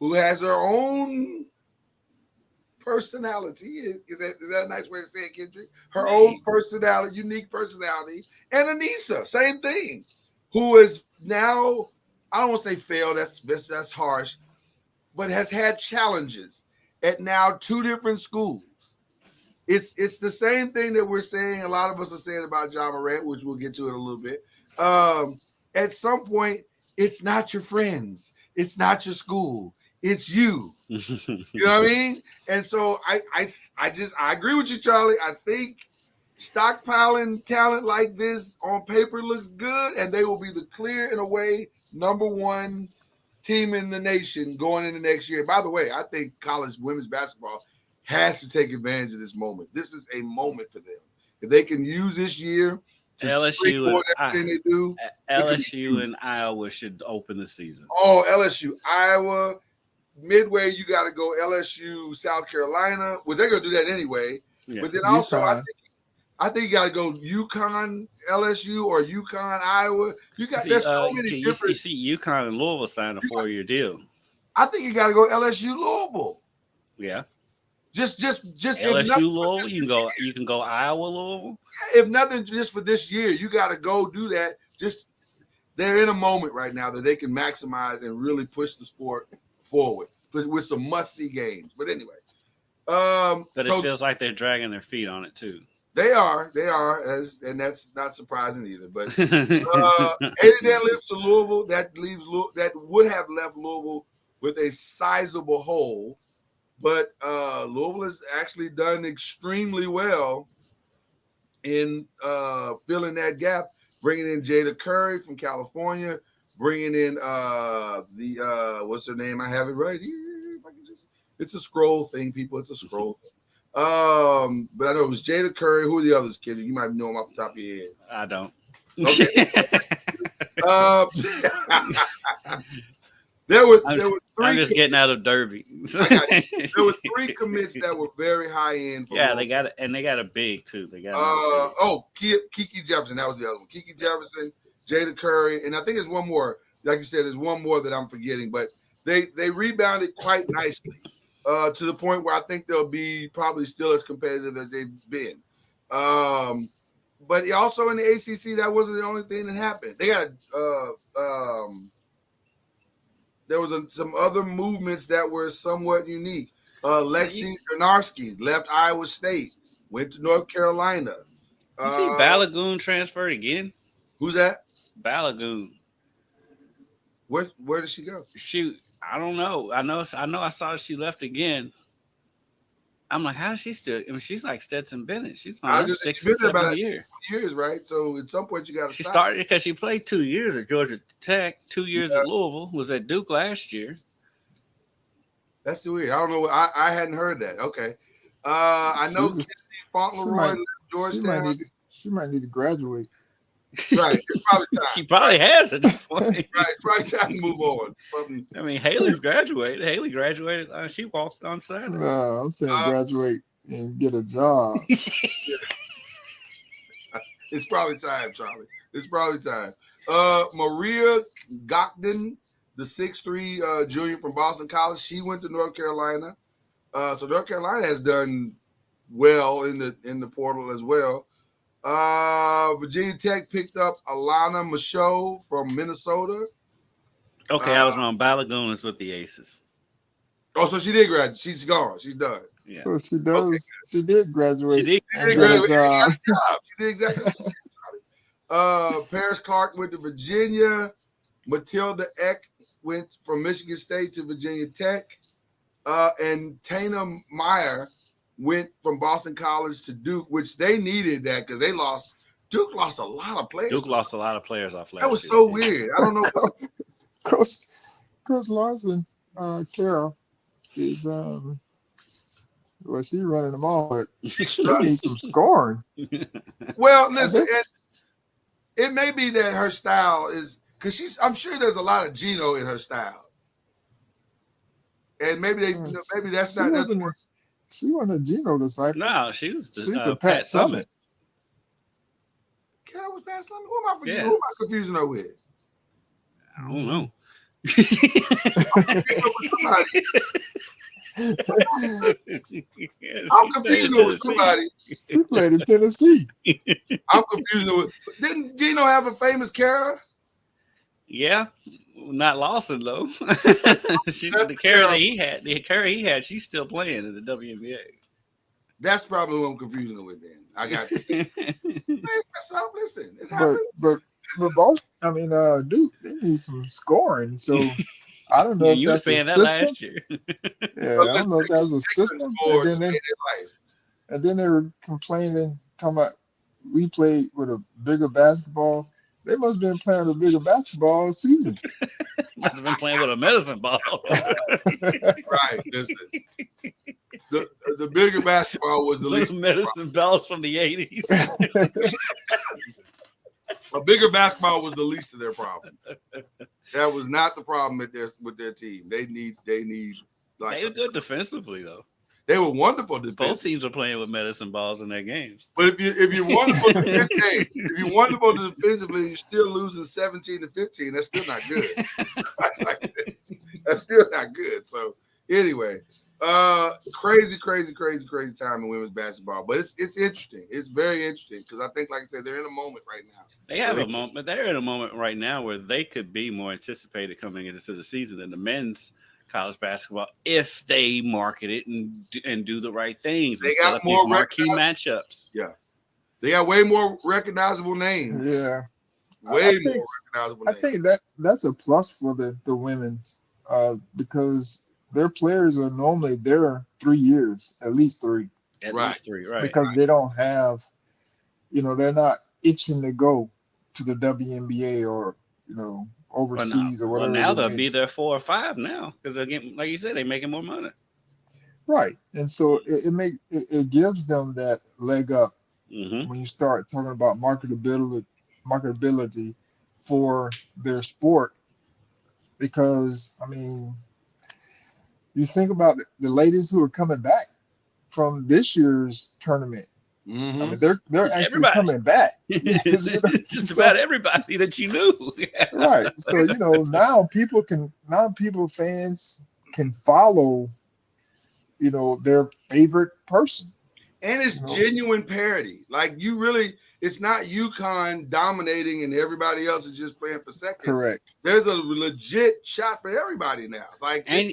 who has her own personality, is that a nice way to say it, Kendrick? Her own personality, unique personality. And Anissa, same thing, who is now, I don't want to say failed, that's harsh, but has had challenges at now two different schools. It's the same thing that we're saying, a lot of us are saying about John Morant, which we'll get to in a little bit. At some point, it's not your friends. It's not your school. It's you. You know what I mean? And so I agree with you, Charlie. I think stockpiling talent like this on paper looks good, and they will be the clear, in a way, number one team in the nation going into next year. By the way, I think college women's basketball has to take advantage of this moment. This is a moment for them. If they can use this year to LSU everything they do. LSU and Iowa should open the season. Oh, LSU, Iowa, midway, you got to go LSU, South Carolina. Well, they're going to do that anyway. Yeah. But then also, I think you got to go UConn, LSU, or UConn, Iowa. There's so many different. You see, UConn and Louisville signed a 4-year deal. I think you got to go LSU, Louisville. Yeah. Just LSU, Louisville. You can go Iowa, Louisville. If nothing, just for this year, you got to go do that. They're in a moment right now that they can maximize and really push the sport forward with some must-see games. But anyway, but it feels like they're dragging their feet on it too. They are, and that's not surprising either. But Eddie lives to Louisville. That would have left Louisville with a sizable hole. But Louisville has actually done extremely well in filling that gap, bringing in Jada Curry from California, bringing in the what's her name? I have it right here. If I can just, it's a scroll thing, people. It's a scroll thing. But I know it was Jada Curry. Who are the others, kid? You might know them off the top of your head. I don't. Okay. There were three. I'm just getting out of Derby. There were three commits that were very high end. Yeah, they got it, and they got a big too. They got Kiki Jefferson. That was the other one. Kiki Jefferson, Jada Curry, and I think there's one more. Like you said, there's one more that I'm forgetting, but they rebounded quite nicely to the point where I think they'll be probably still as competitive as they've been. But also in the ACC, that wasn't the only thing that happened. They got there was some other movements that were somewhat unique. Lexi Janarski left Iowa State, went to North Carolina. You see Balagoon transferred again? Who's that? Balagoon. Where did she go? I don't know. I saw she left again. I'm like, how is she still? I mean, she's like Stetson Bennett. She's on 6 or 7 years, right? So at some point you got to. She started because she played 2 years at Georgia Tech, 2 years at Louisville, was at Duke last year. That's weird. I don't know. I hadn't heard that. Okay. I know Kennedy Fauntleroy left Georgetown. She might need to graduate. Right. It's probably time. She probably has at this point. Right. It's probably time to move on. Something. I mean, Haley's graduated. Haley graduated. She walked on Saturday. No, I'm saying graduate and get a job. It's probably time, Charlie. It's probably time. Maria Gokden, the 6'3" junior from Boston College, she went to North Carolina. So North Carolina has done well in the portal as well. Virginia Tech picked up Alana Michaud from Minnesota. Okay, I was wrong. Balagoon is with the Aces. Oh, so she did graduate. She's gone. She's done. Yeah. So she does. Okay. She did graduate. She did graduate. She did exactly. Paris Clark went to Virginia. Matilda Eck went from Michigan State to Virginia Tech. And Tana Meyer went from Boston College to Duke, which they needed that because Duke lost a lot of players. Duke lost a lot of players off last year. That was so weird. I don't know. Coach Larson, Carol is she's running them all, but she needs some scoring. Well, listen, it may be that her style is because I'm sure there's a lot of Gino in her style. And maybe that's not. She wasn't a Gino disciple. No, she was a Pat Summitt. Carol was Pat Summitt. Who am I forgetting? Who am I confusing her with? I don't know. I'm confusing her with somebody. She played in Tennessee. I'm confusing her with. Didn't Gino have a famous Kara? Yeah. Not Lawson though. The Kara he had, she's still playing in the WNBA. That's probably what I'm confusing her with. Then I got you. Listen, but both. I mean, Duke, they need some scoring. So I don't know. You were saying that last year. Yeah, I don't know if that was a system. And then they were complaining, talking about we played with a bigger basketball. They must have been playing a bigger basketball season. Must have been playing with a medicine ball. Right. Listen. The bigger basketball was the least medicine balls from the 80s. A bigger basketball was the least of their problems. That was not the problem with their team. They need like they were good defensively though. They were wonderful defensively. Both teams are playing with medicine balls in their games. But if you're wonderful defensively, if you're wonderful defensively, you're still losing 17-15. That's still not good. That's still not good. So anyway, crazy time in women's basketball. But it's interesting. It's very interesting because I think, like I said, they're in a moment right now. They have a moment. They're in a moment right now where they could be more anticipated coming into the season than the men's college basketball if they market it and do the right things. They got more these marquee matchups. Yeah, they got way more recognizable names. Yeah, way more recognizable names. I think that's a plus for the women because their players are normally there 3 years, at least 3, At Right. least 3, right? because they don't have, they're not itching to go to the WNBA or overseas or Well, whatever. now they they'll may. be there 4 or 5 now because again, like you said, they're making more money. Right, and so it gives them that leg up Mm-hmm. when you start talking about marketability for their sport, because I mean, you think about the ladies who are coming back from this year's tournament. I Mm-hmm. mean, they're It's actually everybody. coming back. Yes, It's just so- about everybody that you knew. right. So now fans can follow their favorite person. And it's genuine parity. Like it's not UConn dominating and everybody else is just playing for second. Correct. There's a legit shot for everybody now. Like and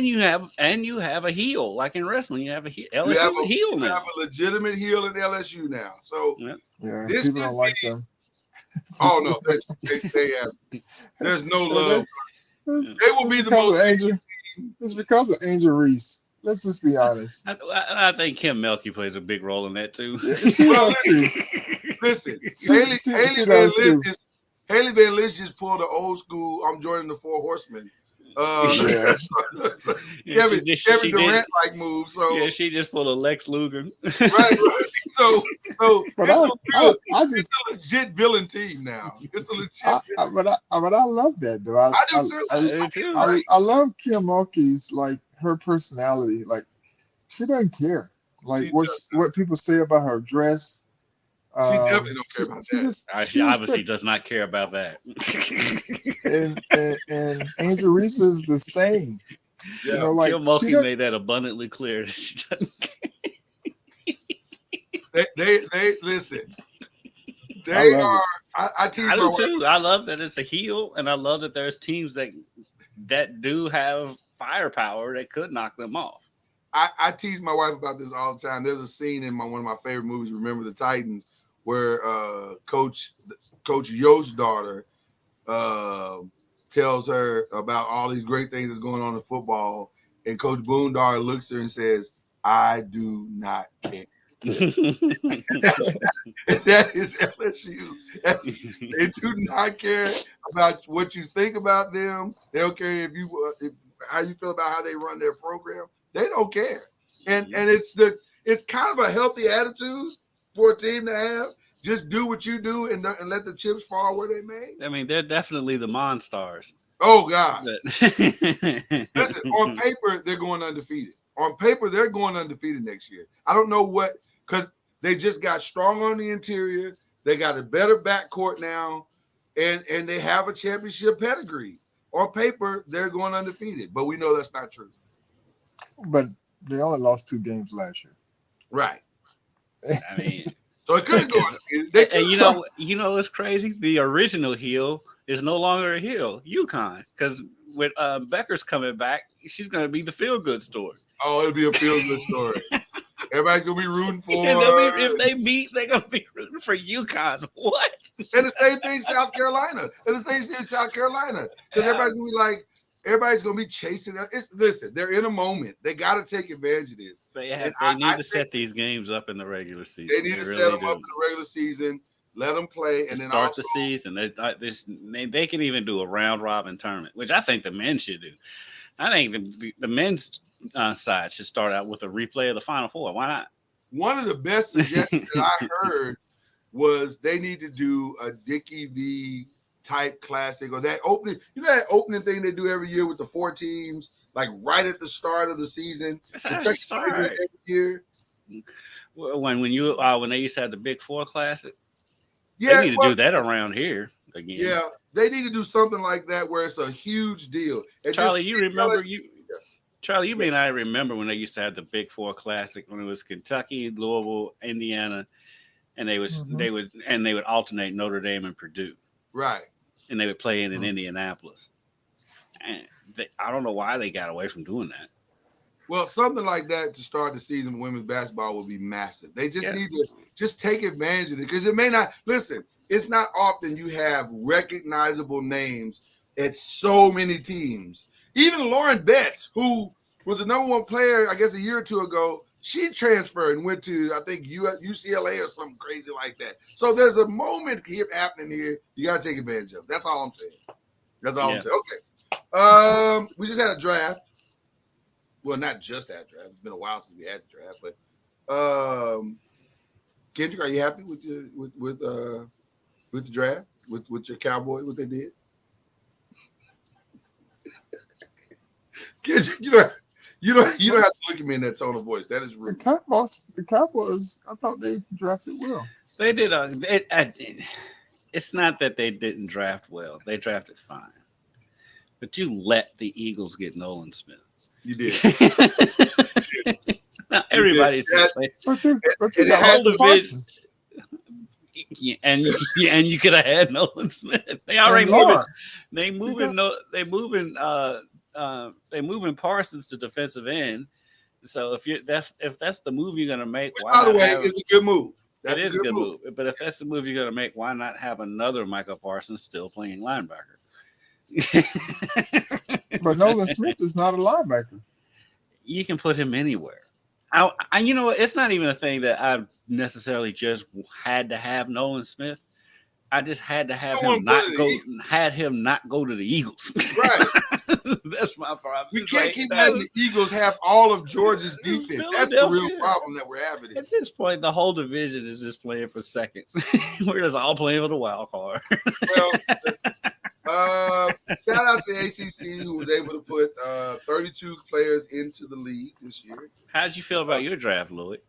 you have a heel, like in wrestling, you have a heel. LSU's you have a heel you now. have a legitimate heel in LSU now. So Yeah, this people could don't like be- them. oh no, they have. There's no love. They will be the because most. of Angel. It's because of Angel Reese. Let's just be honest. I think Kim Melky plays a big role in that too. Well, listen, Haley does too. Van List just pulled an old school. I'm joining the Four Horsemen. Kevin Durant like move. So yeah, she just pulled a Lex Luger. right. So But it's a legit villain team now. It's a legit. but I love that though. I do too. I do too. I love Kim Mulkey's like her personality. Like she doesn't care. Like She what people say about her dress. She definitely don't care about that. She obviously does not care about that. and Angel Reese is the same. Yeah. Like Kim Mulkey made that abundantly clear that she doesn't care. They listen. They I love are. I teach I my do wife. too. I love that it's a heel, and I love that there's teams that do have firepower that could knock them off. I tease my wife about this all the time. There's a scene in one of my favorite movies, Remember the Titans, where Coach Yo's daughter tells her about all these great things that's going on in football, and Coach Boondar looks at her and says, "I do not care." That is LSU. They do not care about what you think about them. They don't care if how you feel about how they run their program. They don't care, and it's kind of a healthy attitude for a team to have. Just do what you do and let the chips fall where they may. I mean, they're definitely the Monstars. Oh God! Listen, on paper they're going undefeated. On paper they're going undefeated next year. I don't know what, because they just got strong on the interior. They got a better backcourt now, and they have a championship pedigree. On paper they're going undefeated, but we know that's not true. But they only lost 2 games last year. Right. I mean, So it could go undefeated. and you know what's crazy? The original heel is no longer a heel, UConn, because with Becker's coming back, she's going to be the feel-good story. Oh, it'll be a feel-good story. Everybody's gonna be rooting for. And if they beat, they're gonna be rooting for UConn. What? And the same thing, South Carolina. And the same thing, South Carolina, because everybody's gonna be chasing. Listen, they're in a moment. They got to take advantage of this. They need to set these games up in the regular season. They need to set them up in the regular season. Let them play, and then start the season. They can even do a round robin tournament, which I think the men should do. I think the men's side should start out with a replay of the Final Four. Why not? One of the best suggestions that I heard was they need to do a Dickie V type classic, or that opening. You know that opening thing they do every year with the 4 teams, like right at the start of the season. Every year. When they used to have the Big Four Classic. Yeah, they need to do that around here again. Yeah, they need to do something like that where it's a huge deal. Charlie, you remember Charlie, you may not remember when they used to have the Big Four Classic when it was Kentucky, Louisville, Indiana, and they would alternate Notre Dame and Purdue. Right. And they would play in Indianapolis. And I don't know why they got away from doing that. Well, something like that to start the season with women's basketball would be massive. They just need to just take advantage of it, because it may not – listen, it's not often you have recognizable names at so many teams. Even Lauren Betts, who was the number one player, I guess, a year or two ago, she transferred and went to, I think, UCLA or something crazy like that. So there's a moment here happening here you got to take advantage of. That's all I'm saying. That's all I'm saying. Okay. We just had a draft. Well, not just that draft. It's been a while since we had the draft, but Kendrick, are you happy with the draft? With your Cowboys, what they did? Kendrick, you don't have to look at me in that tone of voice. That is rude. The Cowboys, I thought they drafted well. They did. It's not that they didn't draft well. They drafted fine. But you let the Eagles get Nolan Smith. You did. Everybody said But you the got whole Michael division. Parsons. And you could have had Nolan Smith. They already moving Parsons to defensive end. So if that's the move you're gonna make, by the way, it's a good move. That's a good move. But if that's the move you're gonna make, why not have another Michael Parsons still playing linebacker? But Nolan Smith is not a linebacker. You can put him anywhere. I you know, it's not even a thing that I've necessarily just had to have Nolan Smith. I just had to have him not go to the Eagles. Right. That's my problem. We can't keep letting the Eagles have all of Georgia's defense. That's the real problem that we're having. At this point, the whole division is just playing for second. We're just all playing for the wild card. Well, shout out to ACC, who was able to put 32 players into the league this year. How did you feel about your draft, Lloyd?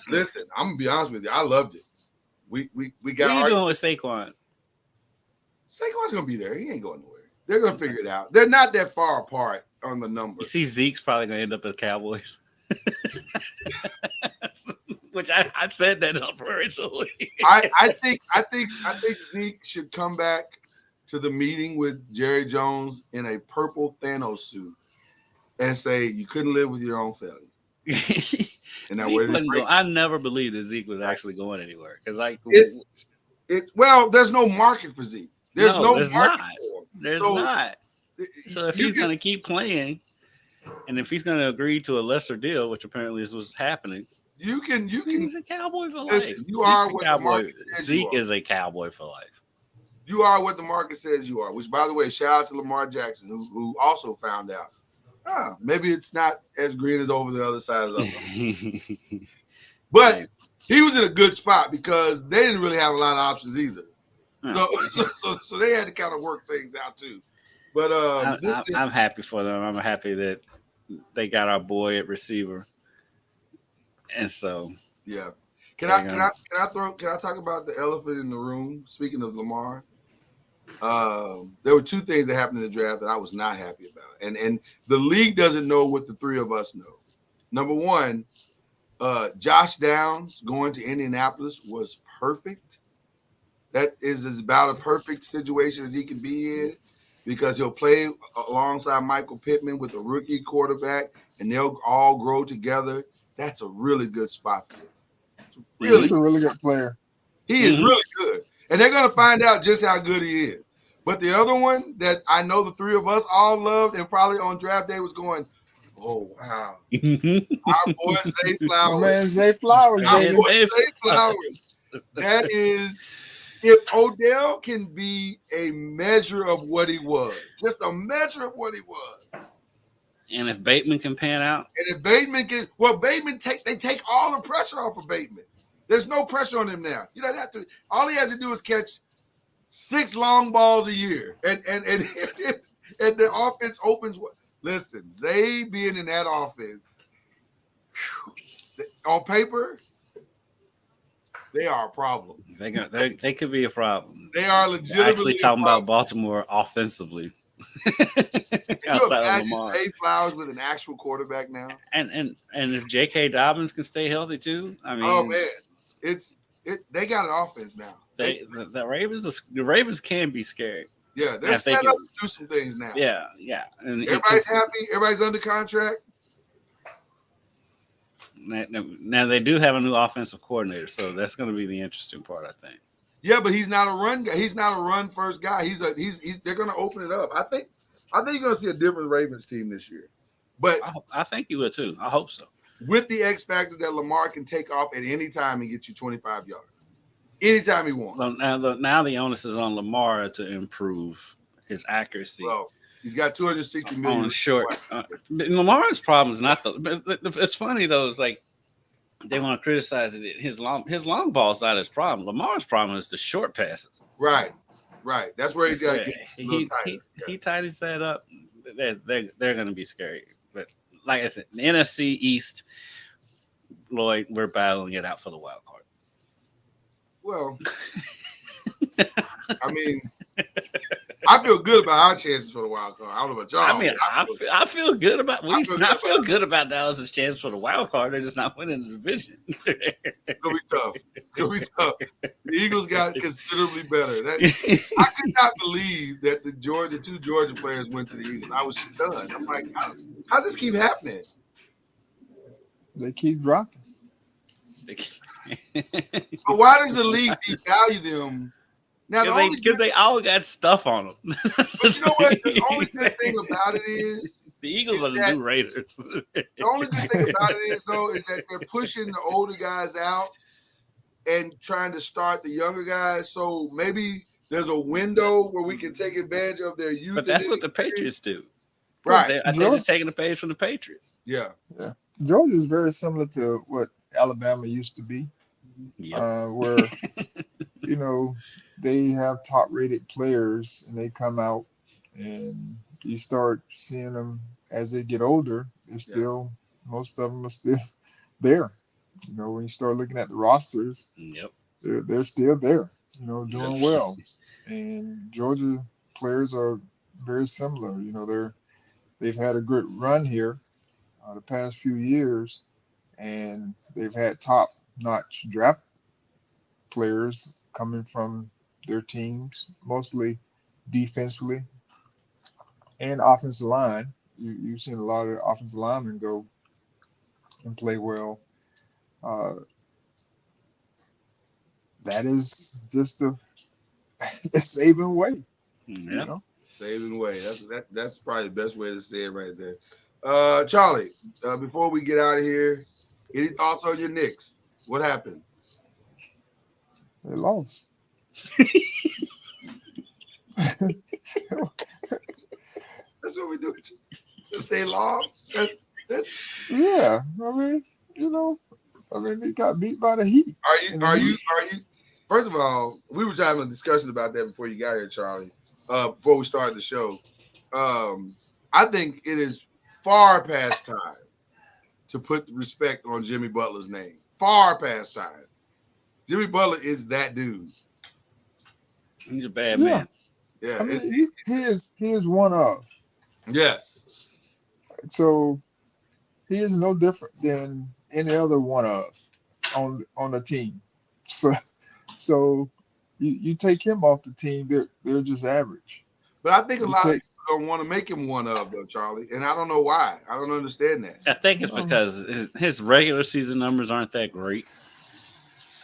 Listen, I'm gonna be honest with you. I loved it. We got. What are you doing with Saquon? Saquon's gonna be there. He ain't going nowhere. They're gonna figure it out. They're not that far apart on the numbers. You see, Zeke's probably gonna end up as Cowboys. Which I said that originally. I think Zeke should come back to the meeting with Jerry Jones in a purple Thanos suit and say you couldn't live with your own failure. And I never believed that Zeke was actually going anywhere because there's no market for Zeke. There's no market for him. There's not. So if he's going to keep playing, and if he's going to agree to a lesser deal, which apparently is what's happening, he's a Cowboy for life. Zeke is a Cowboy for life. You are what the market says you are. Which, by the way, shout out to Lamar Jackson, who also found out. Maybe it's not as green as over the other side of the But he was in a good spot because they didn't really have a lot of options either. So they had to kind of work things out too. But I'm happy for them. I'm happy that they got our boy at receiver. And so Can I talk about the elephant in the room? Speaking of Lamar. There were two things that happened in the draft that I was not happy about. And the league doesn't know what the three of us know. Number one, Josh Downs going to Indianapolis was perfect. That is as about a perfect situation as he can be in because he'll play alongside Michael Pittman with a rookie quarterback and they'll all grow together. That's a really good spot for him. He's a really good player. He is really good. And they're going to find out just how good he is. But the other one that I know the three of us all loved and probably on draft day was going, oh, wow. Our boy Zay Flowers. Oh, man, Zay Flowers. Our boy Zay Flowers. That is, if Odell can be a measure of what he was, just a measure of what he was. And if Bateman can pan out. And if Bateman can, Bateman take all the pressure off of Bateman. There's no pressure on him now. You don't have to. All he has to do is catch 6 long balls a year, and the offense opens. Listen, Zay being in that offense, on paper, they are a problem. They could be a problem. They are legitimately actually talking about Baltimore offensively. Outside of Lamar. Zay Flowers with an actual quarterback now, and if J.K. Dobbins can stay healthy too, I mean, oh man, they got an offense now. The Ravens can be scary. Yeah, they're set up to do some things now. Yeah. And everybody's happy. Everybody's under contract. Now they do have a new offensive coordinator, so that's going to be the interesting part, I think. Yeah, but he's not a run guy. He's not a run first guy. They're going to open it up. I I think you're going to see a different Ravens team this year. But I think you will too. I hope so. with the X factor that Lamar can take off at any time and get you 25 yards. Anytime he wants. Well, now the onus is on Lamar to improve his accuracy. Well, he's got 260 million on short. Lamar's problem is not it's funny though. It's like they want to criticize it. His long ball's not his problem. Lamar's problem is the short passes. Right. That's where he's got to get a little tighter. He tidies that up. They're going to be scary. But like I said, the NFC East, Lloyd, we're battling it out for the wild card. Well, I mean, I feel good about our chances for the wild card. I don't know about y'all. I mean, I feel good about I feel good about Dallas's chance for the wild card. They're just not winning the division. It's gonna be tough. The Eagles got considerably better. I could not believe that the two Georgia players went to the Eagles. I was stunned. I'm like, how does this keep happening? They keep dropping. But why does the league devalue them? Now, because they all got stuff on them. But you know what? The only good thing about it is the Eagles are the new Raiders. The only good thing about it is, though, is that they're pushing the older guys out and trying to start the younger guys. So maybe there's a window where we can take advantage of their youth. But that's what the Patriots do. Right. They're just taking a page from the Patriots. Yeah. Georgia is very similar to what Alabama used to be. Where, they have top-rated players, and they come out, and you start seeing them as they get older. Most of them are still there. When you start looking at the rosters, they're still there. Doing well. And Georgia players are very similar. They've had a good run here the past few years, and they've had top-notch draft players coming from their teams, mostly defensively and offensive line. You've seen a lot of offensive linemen go and play well. That is just the saving way. Yeah. Saving way. That's probably the best way to say it right there. Charlie, before we get out of here, any thoughts on your Knicks? What happened? They lost. That's what we do. If they lost, that's yeah. They got beat by the Heat. Are you? First of all, we were having a discussion about that before you got here, Charlie. Before we started the show, I think it is far past time to put respect on Jimmy Butler's name. Far past time. Jimmy Butler is that dude. He's a bad man. Yeah, he is one of. Yes. So he is no different than any other one of on the team. So you take him off the team, they're just average. But I think a lot of people don't want to make him one of, though, Charlie, and I don't know why. I don't understand that. I think it's because his regular season numbers aren't that great.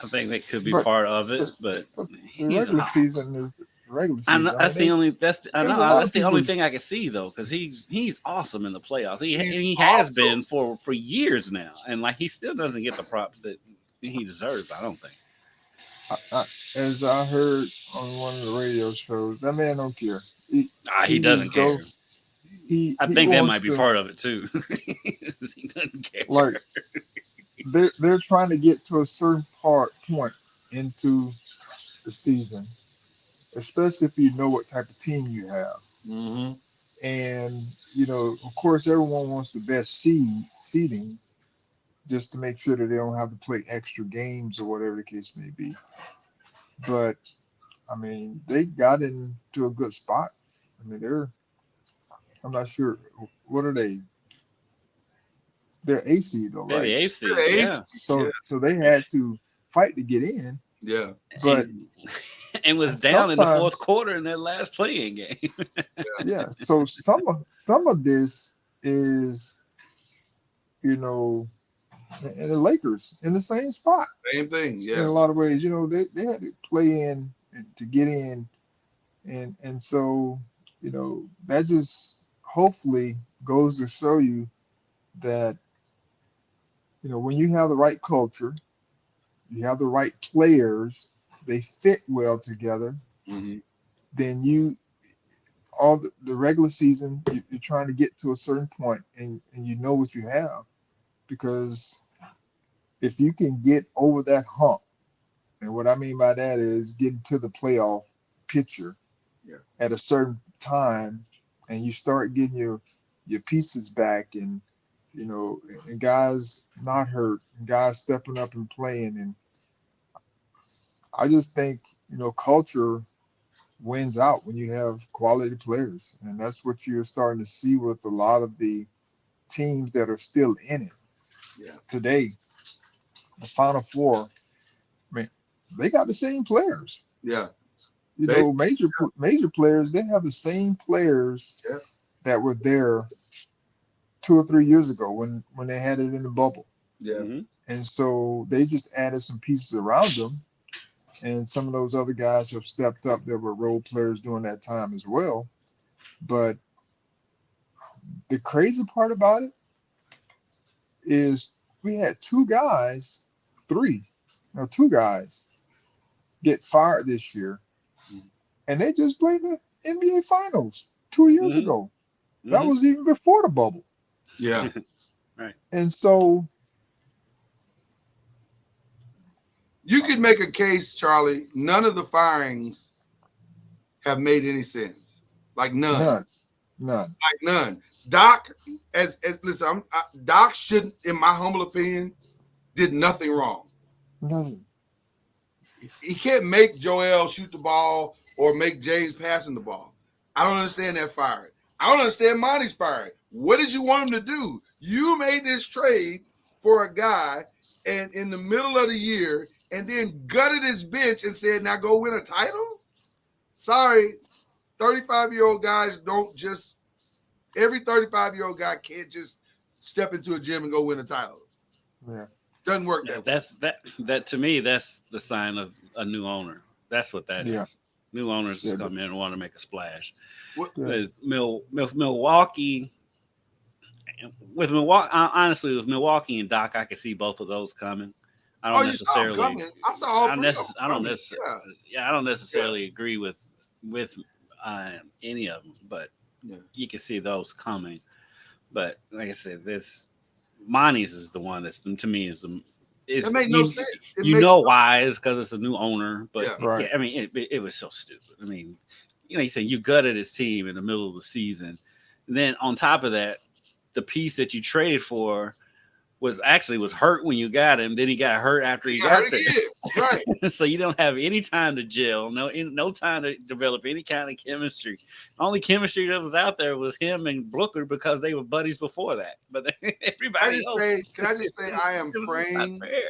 I think that could be part of it, but the regular season is the regular season. That's the only thing I can see though, because he's awesome in the playoffs. He has been for years now, and he still doesn't get the props that he deserves. I don't think. As I heard on one of the radio shows, that man don't care. He doesn't care. I think that might be part of it too. He doesn't care. They're trying to get to a certain point into the season, especially if you know what type of team you have. Mm-hmm. And of course, everyone wants the best seedings, just to make sure that they don't have to play extra games or whatever the case may be. But they got into a good spot. I'm not sure. What are they? They're AC though, right? They're the AC. Yeah. So they had to fight to get in. Yeah. But and was down in the fourth quarter in that last playing game. Yeah. So some of this is, and the Lakers in the same spot. Same thing. Yeah. In a lot of ways, they had to play in to get in, and so that just hopefully goes to show you that, when you have the right culture, you have the right players, they fit well together, Mhm. then all the regular season, you're trying to get to a certain point and you know what you have. Because if you can get over that hump, and what I mean by that is getting to the playoff picture Yeah. at a certain time, and you start getting your pieces back, and and guys not hurt, and guys stepping up and playing, and I just think culture wins out when you have quality players, and that's what you're starting to see with a lot of the teams that are still in it Yeah. today. The Final Four, I mean, they got the same players. Yeah. They- Major players. They have the same players Yeah. that were there 2 or 3 years ago when they had it in the bubble, Yeah. Mhm. and so they just added some pieces around them. And some of those other guys have stepped up that were role players during that time as well. But the crazy part about it is we had two guys get fired this year, and they just played the NBA Finals 2 years Mhm. ago. That Mhm. was even before the bubble. Yeah. Right. And so, You could make a case, Charlie. None of the firings have made any sense. Like none. none. Like none. Doc, as listen, Doc shouldn't, in my humble opinion, did nothing wrong. Nothing. He can't make Joel shoot the ball or make James passing the ball. I don't understand that firing. I don't understand Monty's firing. What did you want him to do? You made this trade for a guy and in the middle of the year and then gutted his bench and said, now go win a title? Sorry, 35-year-old guys don't just, every 35-year-old guy can't just step into a gym and go win a title. Yeah. Doesn't work Yeah, that way. that to me, that's the sign of a new owner. That's what that Yeah. is. New owners just Yeah, come in and want to make a splash. What- Yeah. Milwaukee, honestly, with Milwaukee and Doc, I could see both of those coming. I don't Oh, you saw him necessarily. coming. I saw all I three of them don't coming. necessarily. Yeah, I don't necessarily agree with any of them, but Yeah. you can see those coming. But like I said, this Monty's is the one that's to me is the. It made no sense. It You makes know no- why? It's because it's a new owner. But Yeah. Right. I mean, it was so stupid. I mean, he said you gutted his team in the middle of the season. And then on top of that, the piece that you traded for was hurt when you got him. Then he got hurt after he got hurt there. again. Right. So you don't have any time to gel, no time to develop any kind of chemistry. The only chemistry that was out there was him and Brooker because they were buddies before that. But everybody else, Can I just say I am it was just praying? not fair.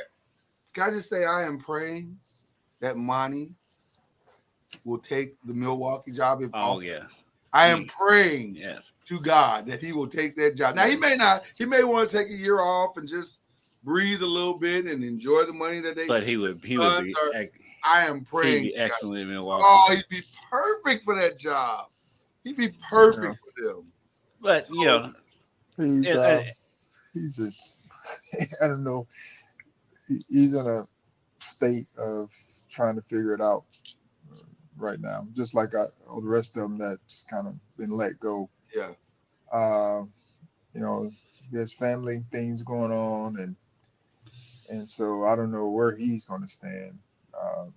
Can I just say I am praying that Monty will take the Milwaukee job if Oh offered. yes, I am praying yes. to God that he will take that job. Now he may not. He may want to take a year off and just breathe a little bit and enjoy the money that they. But he would be. I am praying. He'd be excellent in Milwaukee. Oh, he'd be perfect for that job. He'd be perfect for them. But he's just I don't know. He's in a state of trying to figure it out right now, just like all the rest of them that's kind of been let go. Yeah. There's family things going on, and so I don't know where he's going to stand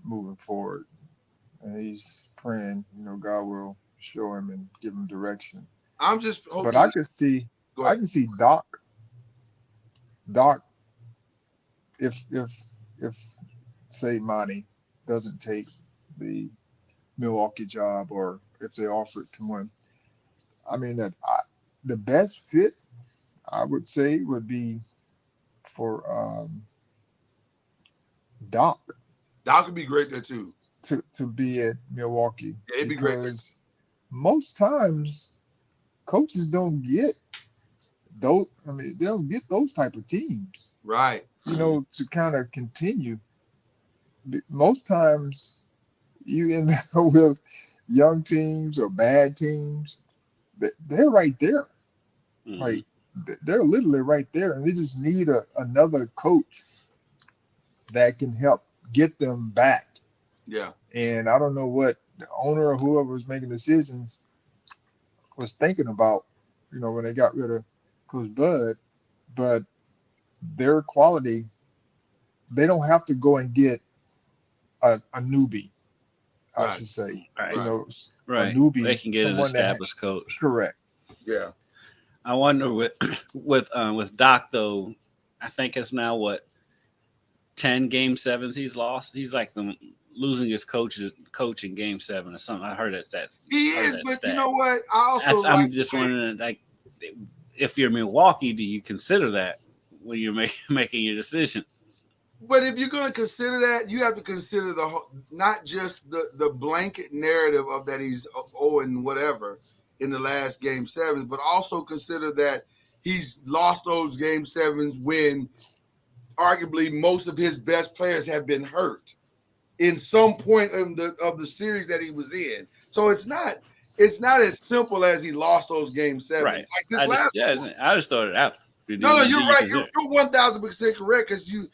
moving forward. And he's praying, God will show him and give him direction. I'm just hoping. But I can see Doc. If say Monty doesn't take the Milwaukee job, or if they offer it to him, I mean the best fit I would say would be for Doc. Doc would be great there too. To be at Milwaukee. Yeah, it'd be great. Because most times coaches don't get those. I mean, they don't get those type of teams. Right. To kind of continue. Most times you end up with, young teams or bad teams, they're right there. Mhm. Like they're literally right there, and they just need another coach that can help get them back. Yeah. And I don't know what the owner or whoever was making decisions was thinking about, when they got rid of Coach Bud, but their quality, they don't have to go and get a newbie, I Right. should say. Right. You Right. know, a Right. newbie, They can get an someone that established coach. correct. Yeah. I wonder with Doc though. I think it's now what 10 game sevens he's lost. He's like losing his coach in game 7 or something. I heard that's He heard is, that but stat. you know what? I also I'm like just the way- wondering, like, if you're Milwaukee, do you consider that when you're making your decision? But if you're going to consider that, you have to consider the whole, not just the blanket narrative of that he's 0 and whatever in the last game 7s, but also consider that he's lost those game 7s when arguably most of his best players have been hurt in some point of the series that he was in. So it's not as simple as he lost those game 7s. Right. Like this last I just thought it out. No, you're right. You're 1,000% correct because you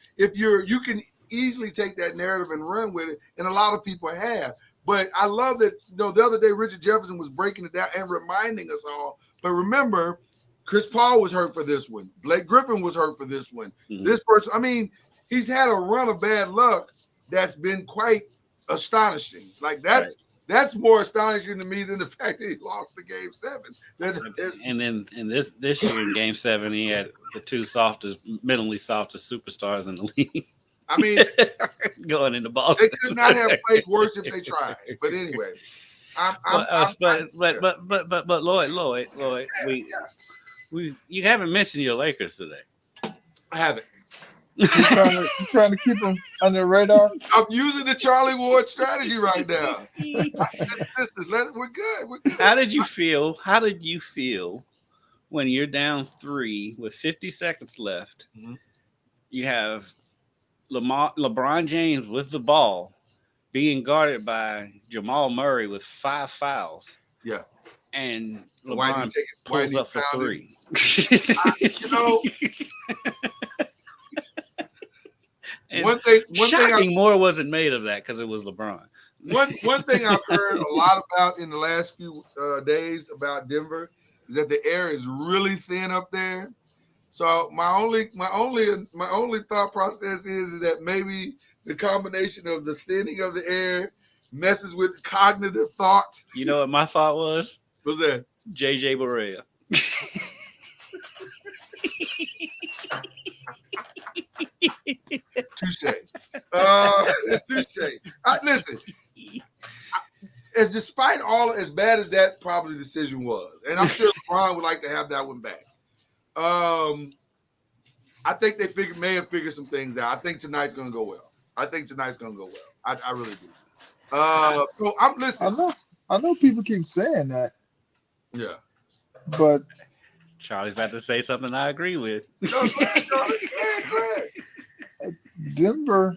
can easily take that narrative and run with it, and a lot of people have. But I love that. The other day Richard Jefferson was breaking it down and reminding us all. But remember, Chris Paul was hurt for this one. Blake Griffin was hurt for this one. Mhm. This person, I mean, he's had a run of bad luck that's been quite astonishing. Like that's more astonishing to me than the fact that he lost the game 7. And then in this year in game 7, he had the two mentally softest superstars in the league. I mean, going into Boston. they could not have played worse if they tried. But anyway, but Lloyd, you haven't mentioned your Lakers today. I haven't. You're trying to keep them under the radar. I'm using the Charlie Ward strategy right now. We're good. How did you feel when you're down 3 with 50 seconds left? Mm-hmm. You have LeBron James with the ball being guarded by Jamal Murray with 5 fouls. Yeah. And LeBron pulls up for 3. One thing more wasn't made of that because it was LeBron. One thing I've heard a lot about in the last few days about Denver is that the air is really thin up there. So my only thought process is that maybe the combination of the thinning of the air messes with cognitive thought. You know what my thought was? What's that? JJ Barea. Touche. Touche. Listen, despite all as bad as that probably decision was, and I'm sure LeBron would like to have that one back. I think they may have figured some things out. I think tonight's going to go well. I really do. So I'm listening. I know people keep saying that. Yeah. But Charlie's about to say something I agree with. No, go ahead, Charlie. Go ahead. Denver,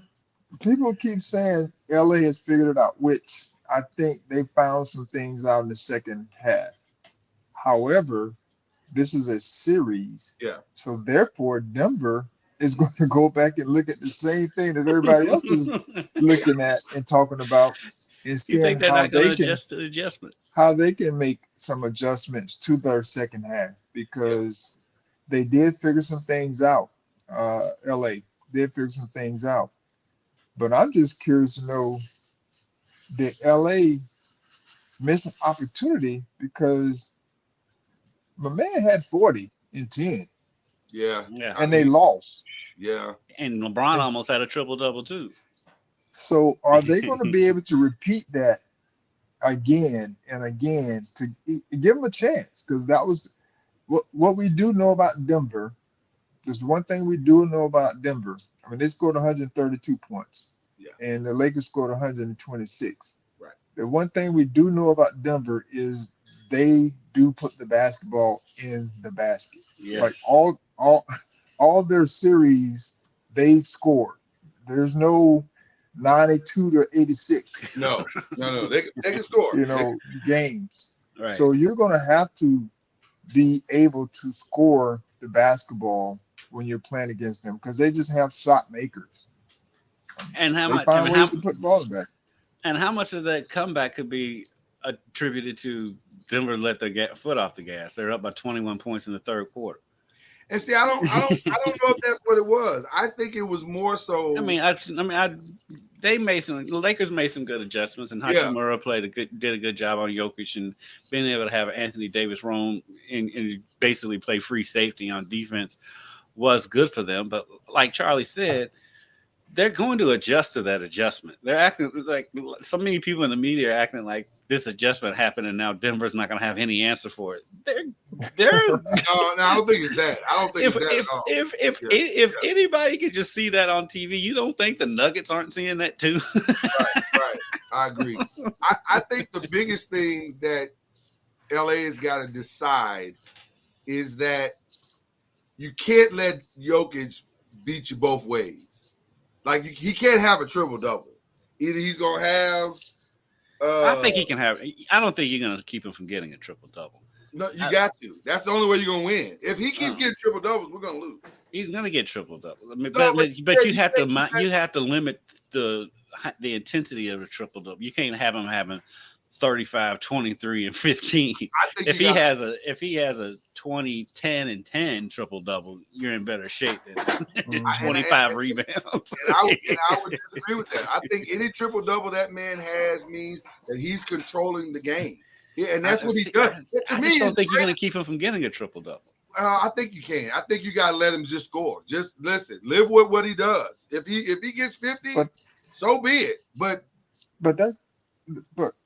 people keep saying LA has figured it out, which I think they found some things out in the second half. However, this is a series. Yeah. So therefore, Denver is going to go back and look at the same thing that everybody else is looking at and talking about. And you think they're not going to adjust to the adjustment? How they can make some adjustments to their second half because they did figure some things out. LA did figure some things out. But I'm just curious to know, did LA miss an opportunity because my man had 40 in 10. Yeah. And they lost. Yeah. And LeBron almost had a triple-double too. So are they going to be able to repeat that again and again to give them a chance? Because that was what we do know about Denver. There's one thing we do know about Denver. I mean, they scored 132 points. Yeah. And the Lakers scored 126. Right. The one thing we do know about Denver is they do put the basketball in the basket. Yes. Like all their series, they've scored. There's no 92-86. No. They can score. Games. Right. So you're going to have to be able to score the basketball when you're playing against them because they just have shot makers. And how They much? find ways to put the ball in the basket. And how much of that comeback could be attributed to Denver let their foot off the gas? They're up by 21 points in the third quarter. And see, I don't know if that's what it was. I think it was more so. The Lakers made some good adjustments, and Hachimura did a good job on Jokic, and being able to have Anthony Davis roam and basically play free safety on defense was good for them. But like Charlie said, they're going to adjust to that adjustment. They're acting like so many people in the media are acting like this adjustment happened and now Denver's not going to have any answer for it. They're no, I don't think it's that. I don't think it's that at all. If anybody could just see that on TV, you don't think the Nuggets aren't seeing that too? Right. I agree. I think the biggest thing that LA has got to decide is that you can't let Jokic beat you both ways. Like he can't have a triple-double. Either he's going to have I think he can have. I don't think you're going to keep him from getting a triple double. No, you got to. That's the only way you're going to win. If he keeps getting triple doubles, we're going to lose. He's going to get triple double. But you have to limit the intensity of a triple double. You can't have him having 35, 23, and 15. If he has a 20, 10, and 10 triple double, you're in better shape than 25 rebounds. And I would disagree with that. I think any triple double that man has means that he's controlling the game. Yeah, and that's what he does. I don't think you're going to keep him from getting a triple double. I think you can. I think you got to let him just score. Just listen, live with what he does. If he gets 50, so be it. But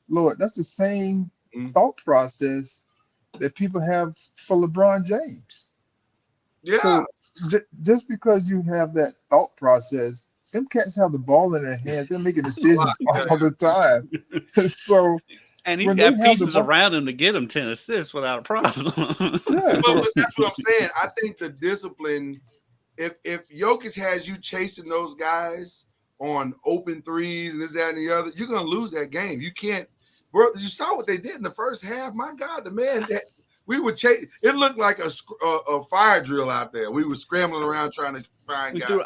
Lord, that's the same thought process that people have for LeBron James. Yeah. So just because you have that thought process, them cats have the ball in their hands. They're making decisions all the time. So. And he's got pieces around him to get him 10 assists without a problem. Yeah. But that's what I'm saying. I think the discipline, if Jokic has you chasing those guys on open threes and this, that, and the other, you're going to lose that game. You can't. Bro, you saw what they did in the first half. My God, the man that we would chase. It looked like a fire drill out there. We were scrambling around trying to find guys. Through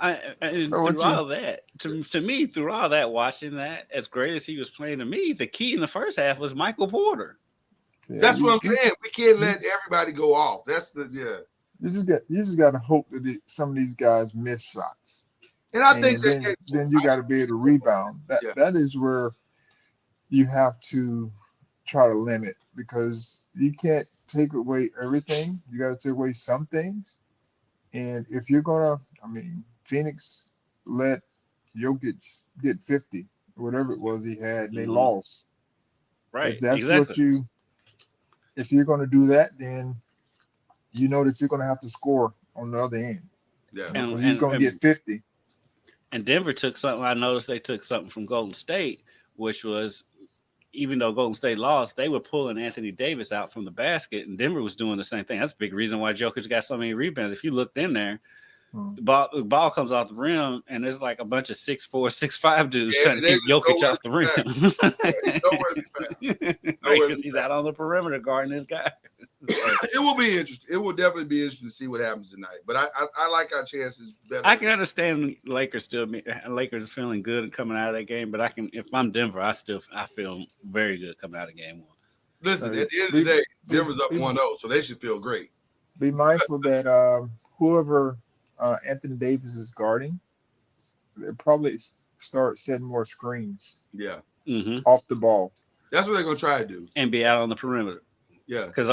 all that, to me, through all that, watching that, as great as he was playing, to me, the key in the first half was Michael Porter. Yeah, that's what I'm saying. We can't let everybody go off. That's You just got to hope that some of these guys miss shots. And I think then you got to be able to rebound. That is where you have to try to limit, because you can't take away everything. You got to take away some things. And if you're gonna, Phoenix let Jokic get 50, whatever it was he had, and they lost. Right. If that's exactly. If you're gonna do that, then you know that you're gonna have to score on the other end. Yeah. And he's gonna get 50. And Denver took something. I noticed they took something from Golden State, which was, even though Golden State lost, they were pulling Anthony Davis out from the basket, and Denver was doing the same thing. That's a big reason why Jokic got so many rebounds. If you looked in there, the ball comes off the rim, and there's like a bunch of 6'4", 6'5" dudes trying to keep Jokic off the rim. Because he's out on the perimeter guarding this guy. It will be interesting. It will definitely be interesting to see what happens tonight. But I like our chances better. I can understand Lakers feeling good coming out of that game, but if I'm Denver, I feel very good coming out of game one. Listen, at the end of the day, Denver's up 1-0, so they should feel great. Be mindful that whoever Anthony Davis is guarding, they'll probably start setting more screens. Yeah. Off the ball. That's what they're gonna try to do. And be out on the perimeter. Yeah. Because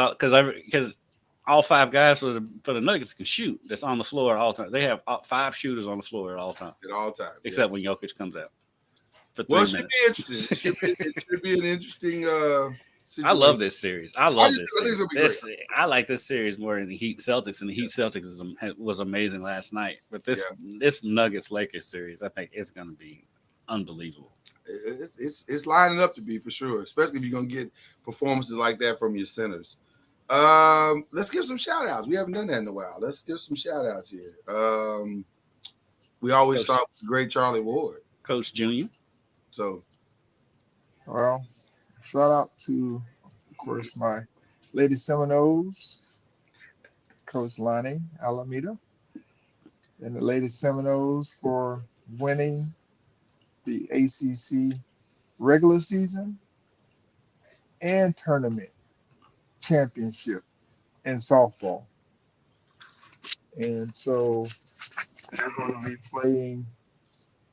all five guys for the Nuggets can shoot. That's on the floor at all times. They have 5 shooters on the floor at all times. At all times. Except when Jokic comes out. For 3 well, it minutes. Should be interesting. It should be an interesting situation. I love this series. I like this series more than the Heat Celtics, and the Heat Celtics was amazing last night. But this Nuggets Lakers series, I think it's going to be unbelievable. It's lining up to be, for sure, especially if you're going to get performances like that from your centers. Let's give some shout outs. We haven't done that in a while. Let's give some shout outs here. We always start with the great Charlie Ward. Coach Junior. So, Well, shout out to, of course, my Lady Seminoles, Coach Lonnie Alameda, and the Lady Seminoles for winning the ACC regular season and tournament championship in softball. And so they're going to be playing,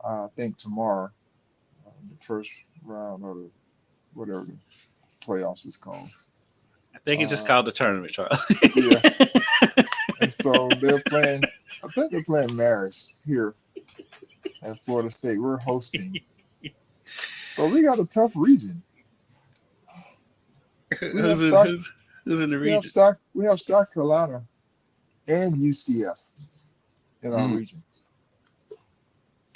I think, tomorrow, the first round of whatever the playoffs is called. I think it's just called the tournament, Charlie. Yeah. And so they're playing, I think they're playing Marist here at Florida State. We're hosting. So we got a tough region. Who's in the region? We have South Carolina and UCF in our region.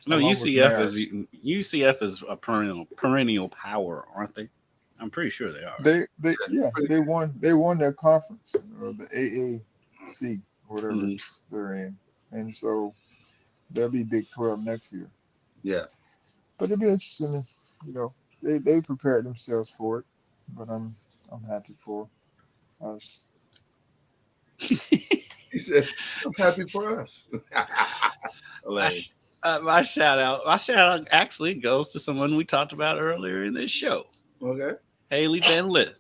No, along with UCF is a perennial power, aren't they? I'm pretty sure they are. They won their conference, the AAC, whatever they're in, and so they'll be Big 12 next year. Yeah, but it'll be interesting. They prepared themselves for it, but I'm happy for us. He said, "I'm happy for us." My shout out actually goes to someone we talked about earlier in this show. Okay. Haley Van Lith.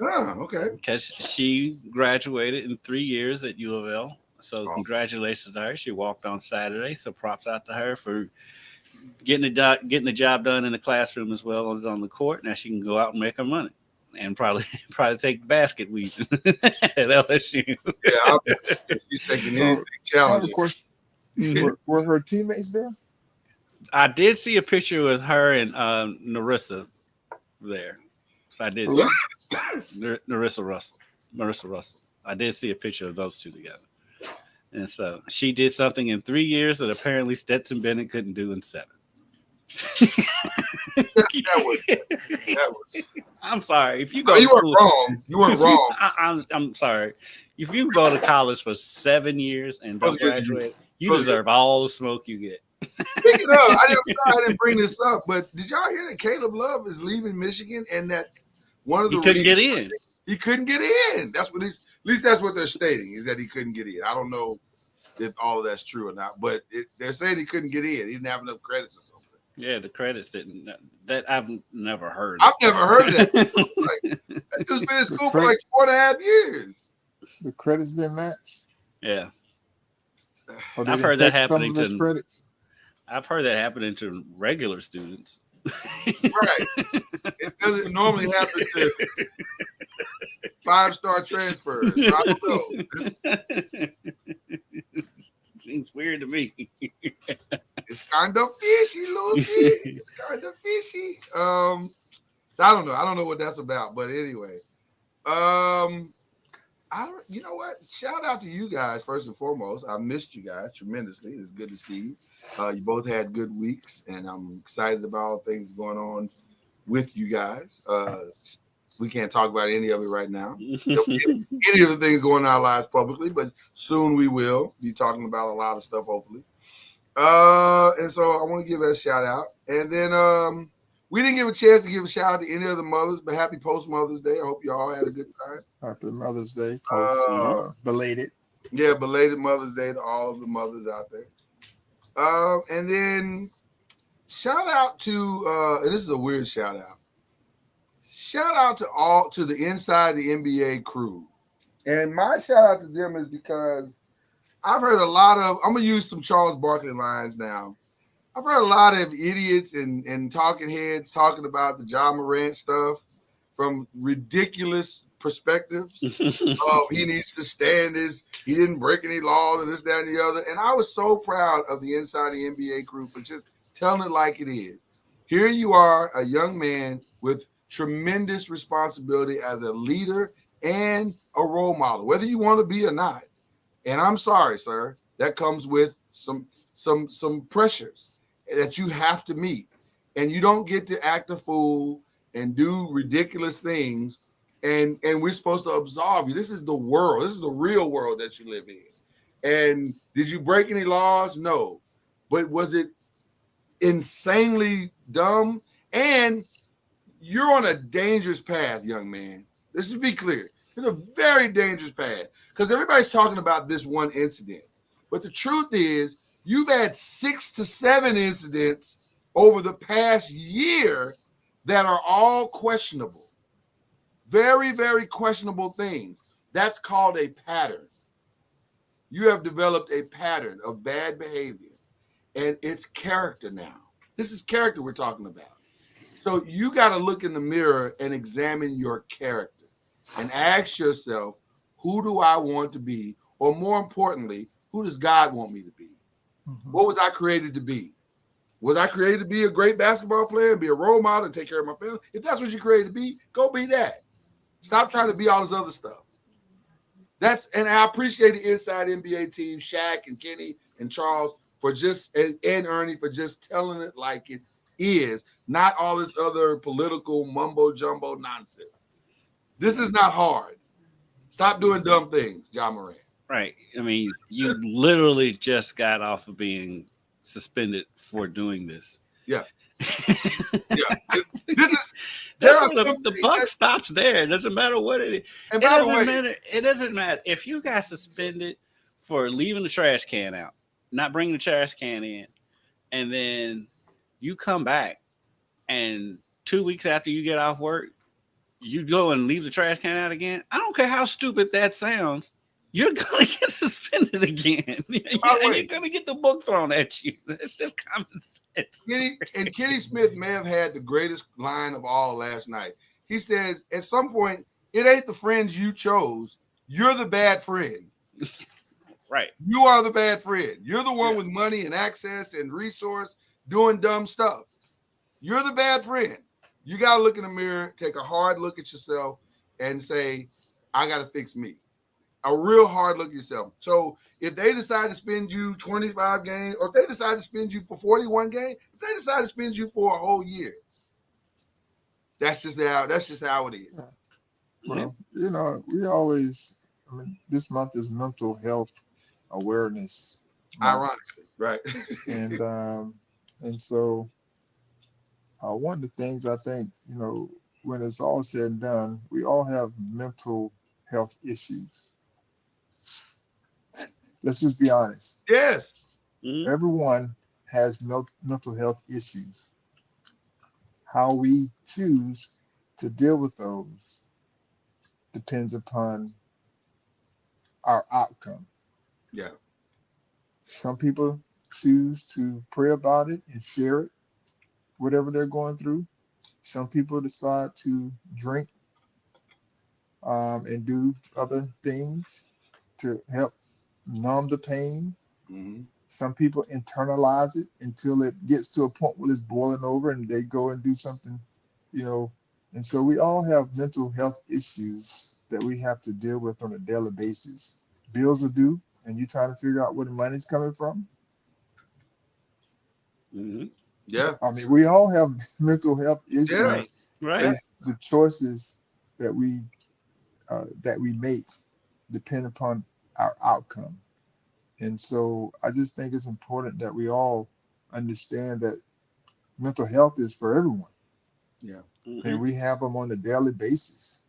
Oh, okay. Because she graduated in 3 years at U of L. So congratulations to her. She walked on Saturday. So props out to her for getting the job done in the classroom as well as on the court. Now she can go out and make her money and probably take basket weave at LSU. Yeah, she's taking any challenge. Of course, were her teammates there? I did see a picture with her and Narissa there. So I did see Marissa Russell. I did see a picture of those two together. And so she did something in 3 years that apparently Stetson Bennett couldn't do in 7. that was. I'm sorry. If you go, you weren't wrong. You weren't wrong. I'm sorry. If you go to college for 7 years and don't graduate, you deserve all the smoke you get. Speaking of, I didn't bring this up, but did y'all hear that Caleb Love is leaving Michigan and that one of the he couldn't get in. He couldn't get in. That's what at least that's what they're stating, is that he couldn't get in. I don't know if all of that's true or not, but they're saying he couldn't get in. He didn't have enough credits or something. Yeah, the credits didn't. That I've never heard. I've never heard of that. That dude's been in school for like 4.5 years. The credits didn't match. Yeah, I've heard that happening to credits. I've heard that happening to regular students. Right. It doesn't normally happen to 5-star transfers. So I don't know. Seems weird to me. It's kind of fishy, Lucy. It's kind of fishy. So I don't know. I don't know what that's about, but anyway. You know what? Shout out to you guys first and foremost. I missed you guys tremendously. It's good to see you. You both had good weeks, and I'm excited about all the things going on with you guys. We can't talk about any of it right now. Any of the things going on in our lives publicly, but soon we will be talking about a lot of stuff, hopefully. And so I want to give a shout out. And then we didn't give a chance to give a shout out to any of the mothers, but happy post-Mother's Day. I hope you all had a good time. Happy Mother's Day. Belated. Yeah, belated Mother's Day to all of the mothers out there. And then shout out to, and this is a weird shout out. Shout out to the Inside the NBA crew. And my shout out to them is because I've heard a lot of, I'm going to use some Charles Barkley lines now. I've heard a lot of idiots and talking heads talking about the Ja Morant stuff from ridiculous perspectives. He needs to stand he didn't break any laws and this, that, and the other. And I was so proud of the Inside the NBA crew for just telling it like it is. Here you are, a young man with tremendous responsibility as a leader and a role model, whether you want to be or not. And I'm sorry, sir, that comes with some pressures that you have to meet. And you don't get to act a fool and do ridiculous things. And we're supposed to absolve you. This is the world. This is the real world that you live in. And did you break any laws? No. But was it insanely dumb, and you're on a dangerous path, young man. Let's just be clear. You're on a very dangerous path because everybody's talking about this one incident. But the truth is, you've had 6 to 7 incidents over the past year that are all questionable. Very, very questionable things. That's called a pattern. You have developed a pattern of bad behavior, and it's character now. This is character we're talking about. So you got to look in the mirror and examine your character and ask yourself, who do I want to be? Or more importantly, who does God want me to be? Mhm. What was I created to be? Was I created to be a great basketball player, be a role model, and take care of my family? If that's what you're created to be, go be that. Stop trying to be all this other stuff. And I appreciate the inside NBA team, Shaq and Kenny and Charles for just and Ernie for just telling it like it is, not all this other political mumbo jumbo nonsense. This is not hard. Stop doing dumb things, John Moran. Right. I mean, you literally just got off of being suspended for doing this. Yeah. Yeah. This is That's where the buck stops there. It doesn't matter what it is. And It by the doesn't way, matter. It doesn't matter if you got suspended for leaving the trash can out, not bringing the trash can in, and then you come back, and 2 weeks after you get off work, you go and leave the trash can out again. I don't care how stupid that sounds. You're gonna get suspended again. You're gonna get the book thrown at you. It's just common sense. Kenny Smith may have had the greatest line of all last night. He says, at some point, it ain't the friends you chose. You're the bad friend. Right. You are the bad friend. You're the one with money and access and resource doing dumb stuff. You're the bad friend. You got to look in the mirror, take a hard look at yourself, and say, I got to fix me. A real hard look at yourself. So if they decide to spend you 25 games, or if they decide to spend you for 41 games, if they decide to spend you for a whole year, that's just how it is. Well, we always, this month is mental health awareness month. Ironically, right? and so one of the things I think, when it's all said and done, we all have mental health issues. Let's just be honest. Yes. Mm-hmm. Everyone has mental health issues. How we choose to deal with those depends upon our outcome. Yeah. Some people choose to pray about it and share it, whatever they're going through. Some people decide to drink and do other things to help numb the pain. Mm-hmm. Some people internalize it until it gets to a point where it's boiling over and they go and do something, And so we all have mental health issues that we have to deal with on a daily basis. Bills are due, and you're trying to figure out where the money's coming from. Mm-hmm. Yeah. I mean, we all have mental health issues. Yeah. Right. It's the choices that we make depend upon our outcome. And so I just think it's important that we all understand that mental health is for everyone. Yeah. Mm-hmm. And we have them on a daily basis,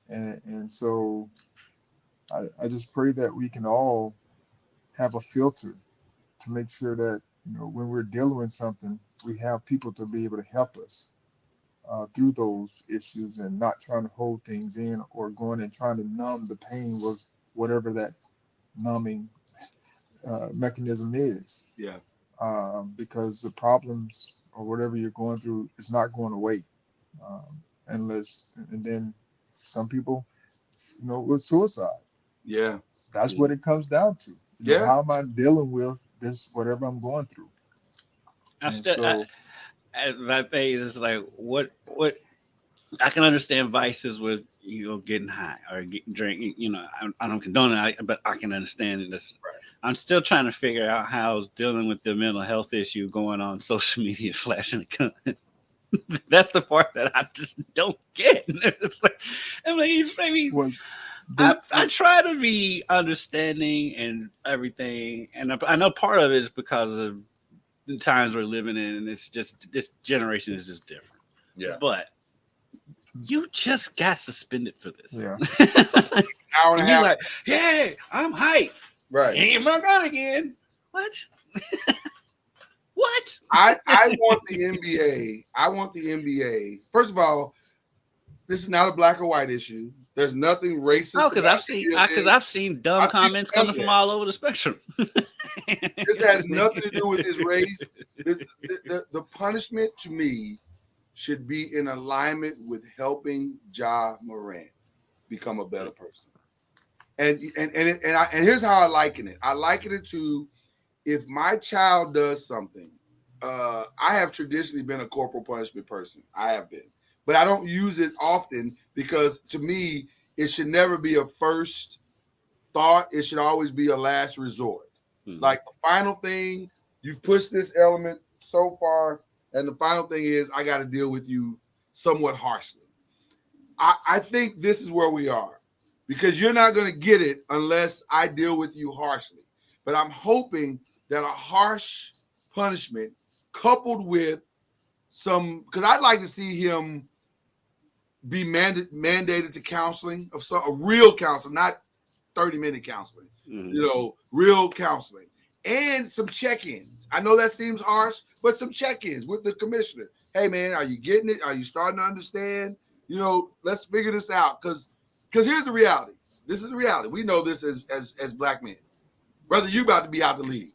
and so I just pray that we can all have a filter to make sure that, when we're dealing with something, we have people to be able to help us through those issues and not trying to hold things in or going and trying to numb the pain with whatever that numbing mechanism is. Yeah. Because the problems or whatever you're going through is not going away and then some people, with suicide. Yeah. That's what it comes down to. Yeah. How am I dealing with this, whatever I'm going through? That phase is like what I can understand vices with getting high or drinking. I don't condone it, but I can understand it. Right. I'm still trying to figure out how dealing with the mental health issue going on social media, flashing a gun. That's the part that I just don't get. It's like, I try to be understanding and everything, and I know part of it is because of the times we're living in, and it's just this generation is just different. Yeah. But you just got suspended for this. Yeah. Hour and And a you're half. like, yeah, I'm hyped. Right. Ain't my gun again. What? What? I want the NBA. I want the NBA. First of all, this is not a black or white issue. There's nothing racist. Oh, because about I've seen dumb I've seen comments some coming of from that. all over the spectrum. This has nothing to do with his race. The punishment to me should be in alignment with helping Ja Morant become a better person. And here's how I liken it. I liken it to if my child does something. I have traditionally been a corporal punishment person. I have been, but I don't use it often because to me it should never be a first thought. It should always be a last resort. Mhm. Like the final thing, you've pushed this element so far, and the final thing is I got to deal with you somewhat harshly. I think this is where we are because you're not going to get it unless I deal with you harshly. But I'm hoping that a harsh punishment coupled with some, because I'd like to see him be mandated to counseling of some a real counseling, not 30-minute counseling. Mhm. You know, real counseling and some check-ins. I know that seems harsh, but some check-ins with the commissioner. Hey man, are you getting it? Are you starting to understand? You know, let's figure this out. Because here's the reality. This is the reality. We know this as black men. Brother, you about to be out the league.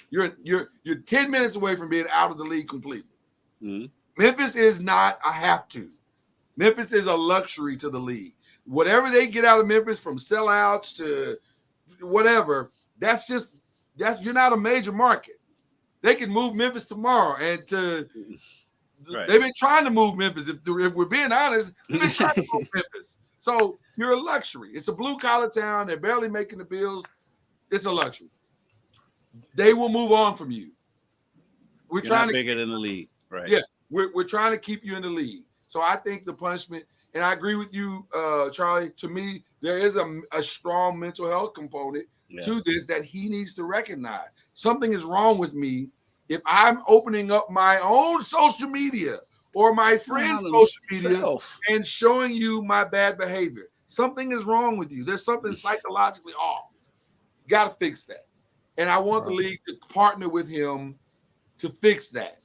You're 10 minutes away from being out of the league completely. Mhm. Memphis is not a have to. Memphis is a luxury to the league. Whatever they get out of Memphis, from sellouts to whatever, you're not a major market. They can move Memphis tomorrow, and Right. they've been trying to move Memphis. If we're being honest, they've been trying to move Memphis. So you're a luxury. It's a blue collar town. They're barely making the bills. It's a luxury. They will move on from you. We're You're trying not to bigger than the league, right? Yeah, we're trying to keep you in the league. So I think the punishment, and I agree with you, Charlie. To me, there is a strong mental health component to this that he needs to recognize. Something is wrong with me if I'm opening up my own social media or my friend's social media and showing you my bad behavior. Something is wrong with you. There's something psychologically off. Got to fix that. And I want the league to partner with him to fix that.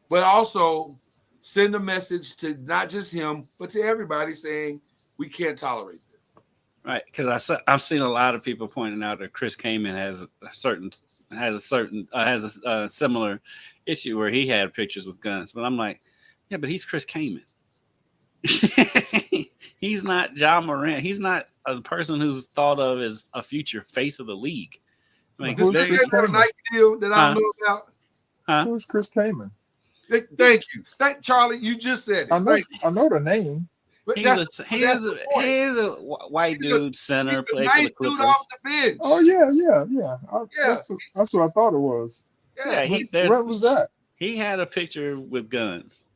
But also send a message to not just him, but to everybody saying we can't tolerate this. Right, because I've seen a lot of people pointing out that Chris Kaman has a similar issue where he had pictures with guns, but I'm like, yeah, but he's Chris Kaman. He's not Ja Morant. He's not a person who's thought of as a future face of the league. Does this guy have a Nike deal that I don't know about? Huh? Who's Chris Kaman? Thank you. Charlie, you just said it. I know the name. He's a white dude, center, plays for the Clippers. Dude off the bench. Oh yeah. That's what I thought it was. Yeah, when was that? He had a picture with guns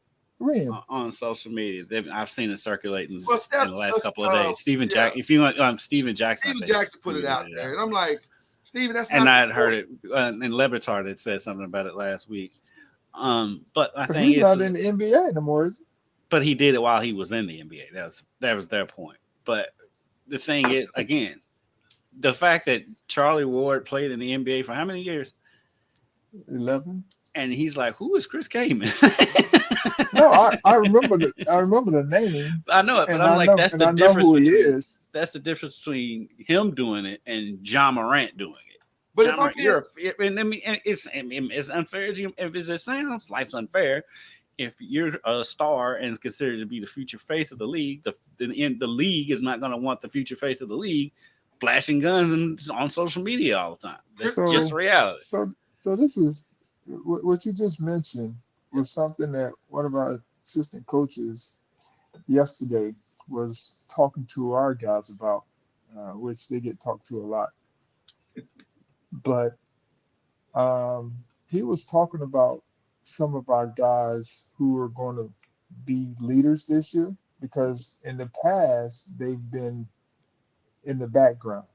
on social media. I've seen it circulating in the last couple of days. Steven Jackson. If you want, Steven Jackson. Steven Jackson put it out there, and I'm like, Steven, that's. And not I had heard it, and Lebitard had said something about it last week. But I think he's not in the NBA anymore, is he? But he did it while he was in the NBA. That was their point. But the thing is, again, the fact that Charlie Ward played in the NBA for how many years? 11. And he's like, "Who is Chris Kaman?" No, I remember the name. I know it, but I'm like, that's the difference. That's the difference between him doing it and Ja Morant doing it. But it's unfair as it sounds. Life's unfair. If you're a star and considered to be the future face of the league, the league is not going to want the future face of the league flashing guns on social media all the time. That's just reality. So this is what you just mentioned was something that one of our assistant coaches yesterday was talking to our guys about, which they get talked to a lot. But he was talking about some of our guys who are going to be leaders this year because in the past they've been in the background.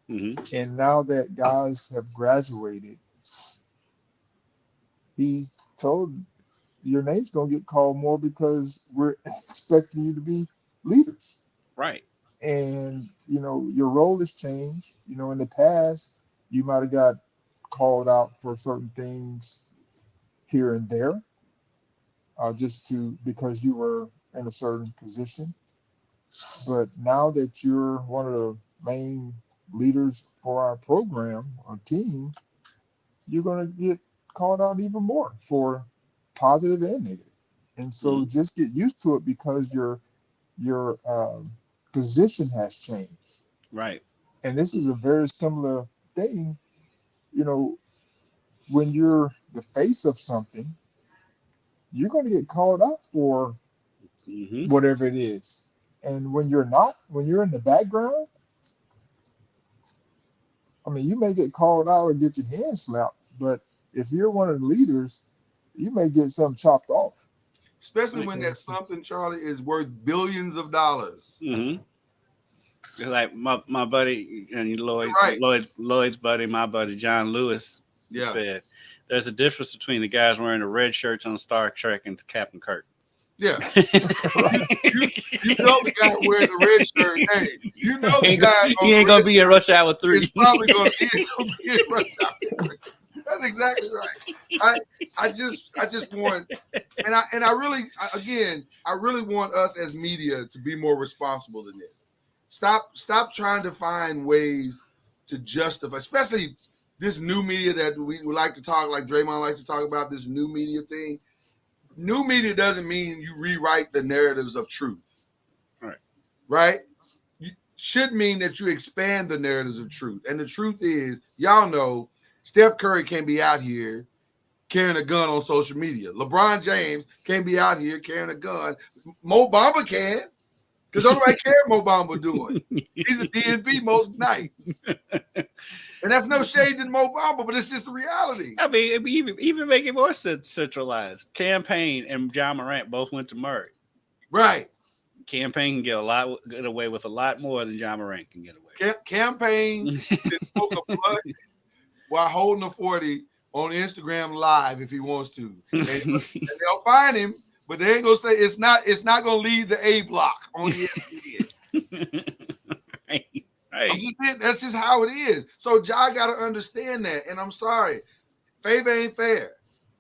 Mm-hmm. And now that guys have graduated, he told your name's gonna get called more because we're expecting you to be leaders. Right. And your role has changed. In the past, you might have got called out for certain things here and there, because you were in a certain position. But now that you're one of the main leaders for our program or team, you're going to get called out even more for positive and negative. And so just get used to it, because your position has changed. Right. And this is a very similar thing. When you're the face of something, you're going to get called out for whatever it is. And when you're not, when you're in the background, I mean, you may get called out or get your hand slapped, but if you're one of the leaders, you may get something chopped off. Especially when that something, Charlie, is worth billions of dollars. Like my buddy and Lloyd's buddy, my buddy John Lewis said, there's a difference between the guys wearing the red shirts on Star Trek and Captain Kirk. Yeah. you know the guy wearing the red shirt. Hey, you know the guy. He ain't gonna be in Rush Hour 3. It's probably gonna be in Rush Hour 3. That's exactly right. I just want, and I really want us as media to be more responsible than this. Stop trying to find ways to justify, especially this new media that we like to talk, like Draymond likes to talk about, this new media thing. New media doesn't mean you rewrite the narratives of truth. Right? You should mean that you expand the narratives of truth. And the truth is, y'all know, Steph Curry can't be out here carrying a gun on social media. LeBron James can't be out here carrying a gun. Mo Bamba can, because nobody care what Mo Bamba doing. He's a DNP most nights. And that's no shade to Mo Bamba, but it's just the reality. I mean, even make it more centralized. Campaign and John Morant both went to Murray. Right. Campaign can get away with a lot more than John Morant can get away. Campaign spoke a blood while holding a 40 on Instagram Live if he wants to. And they'll find him, but they ain't gonna say it's not gonna leave the A block on ESPN. Right. That's just how it is. So Ja got to understand that. And I'm sorry, favor ain't fair.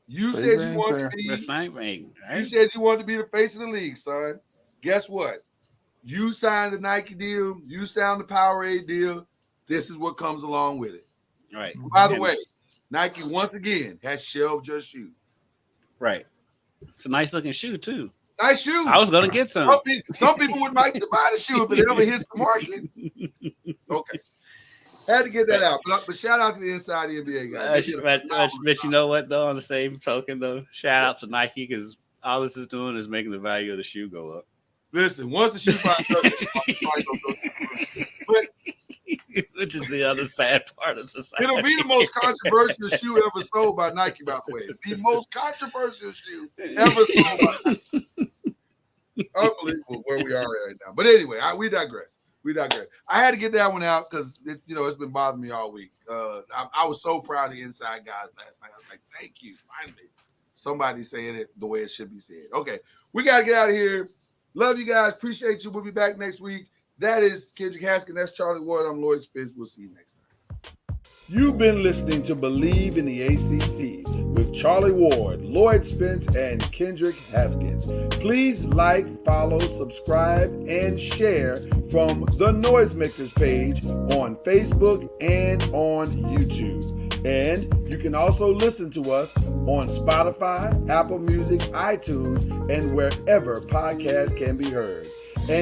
You said you wanted to be. That's my thing. Right? You said you wanted to be the face of the league, son. Guess what? You signed the Nike deal. You signed the Powerade deal. This is what comes along with it. Right. By the way, Nike once again has shelved your shoe. Right. It's a nice looking shoe too. Nice shoe. I was gonna get some. Some people would like to buy the shoe if it ever hits the market. Okay. Had to get that out. But shout out to the Inside NBA guys. But you know what, though, on the same token, though, shout out to Nike, because all this is doing is making the value of the shoe go up. Listen, once the shoe price but which is the other sad part of society. It'll be the most controversial shoe ever sold by Nike, by the way. The most controversial shoe ever sold by Nike. Unbelievable where we are right now. But anyway, we digress. I had to get that one out because it's been bothering me all week. I was so proud of the Inside guys last night. I was like, thank you. Finally, somebody saying it the way it should be said. Okay, we got to get out of here. Love you guys. Appreciate you. We'll be back next week. That is Kendrick Haskins. That's Charlie Ward. I'm Lloyd Spence. We'll see you next time. You've been listening to Believe in the ACC with Charlie Ward, Lloyd Spence, and Kendrick Haskins. Please like, follow, subscribe, and share from the Noisemakers page on Facebook and on YouTube. And you can also listen to us on Spotify, Apple Music, iTunes, and wherever podcasts can be heard.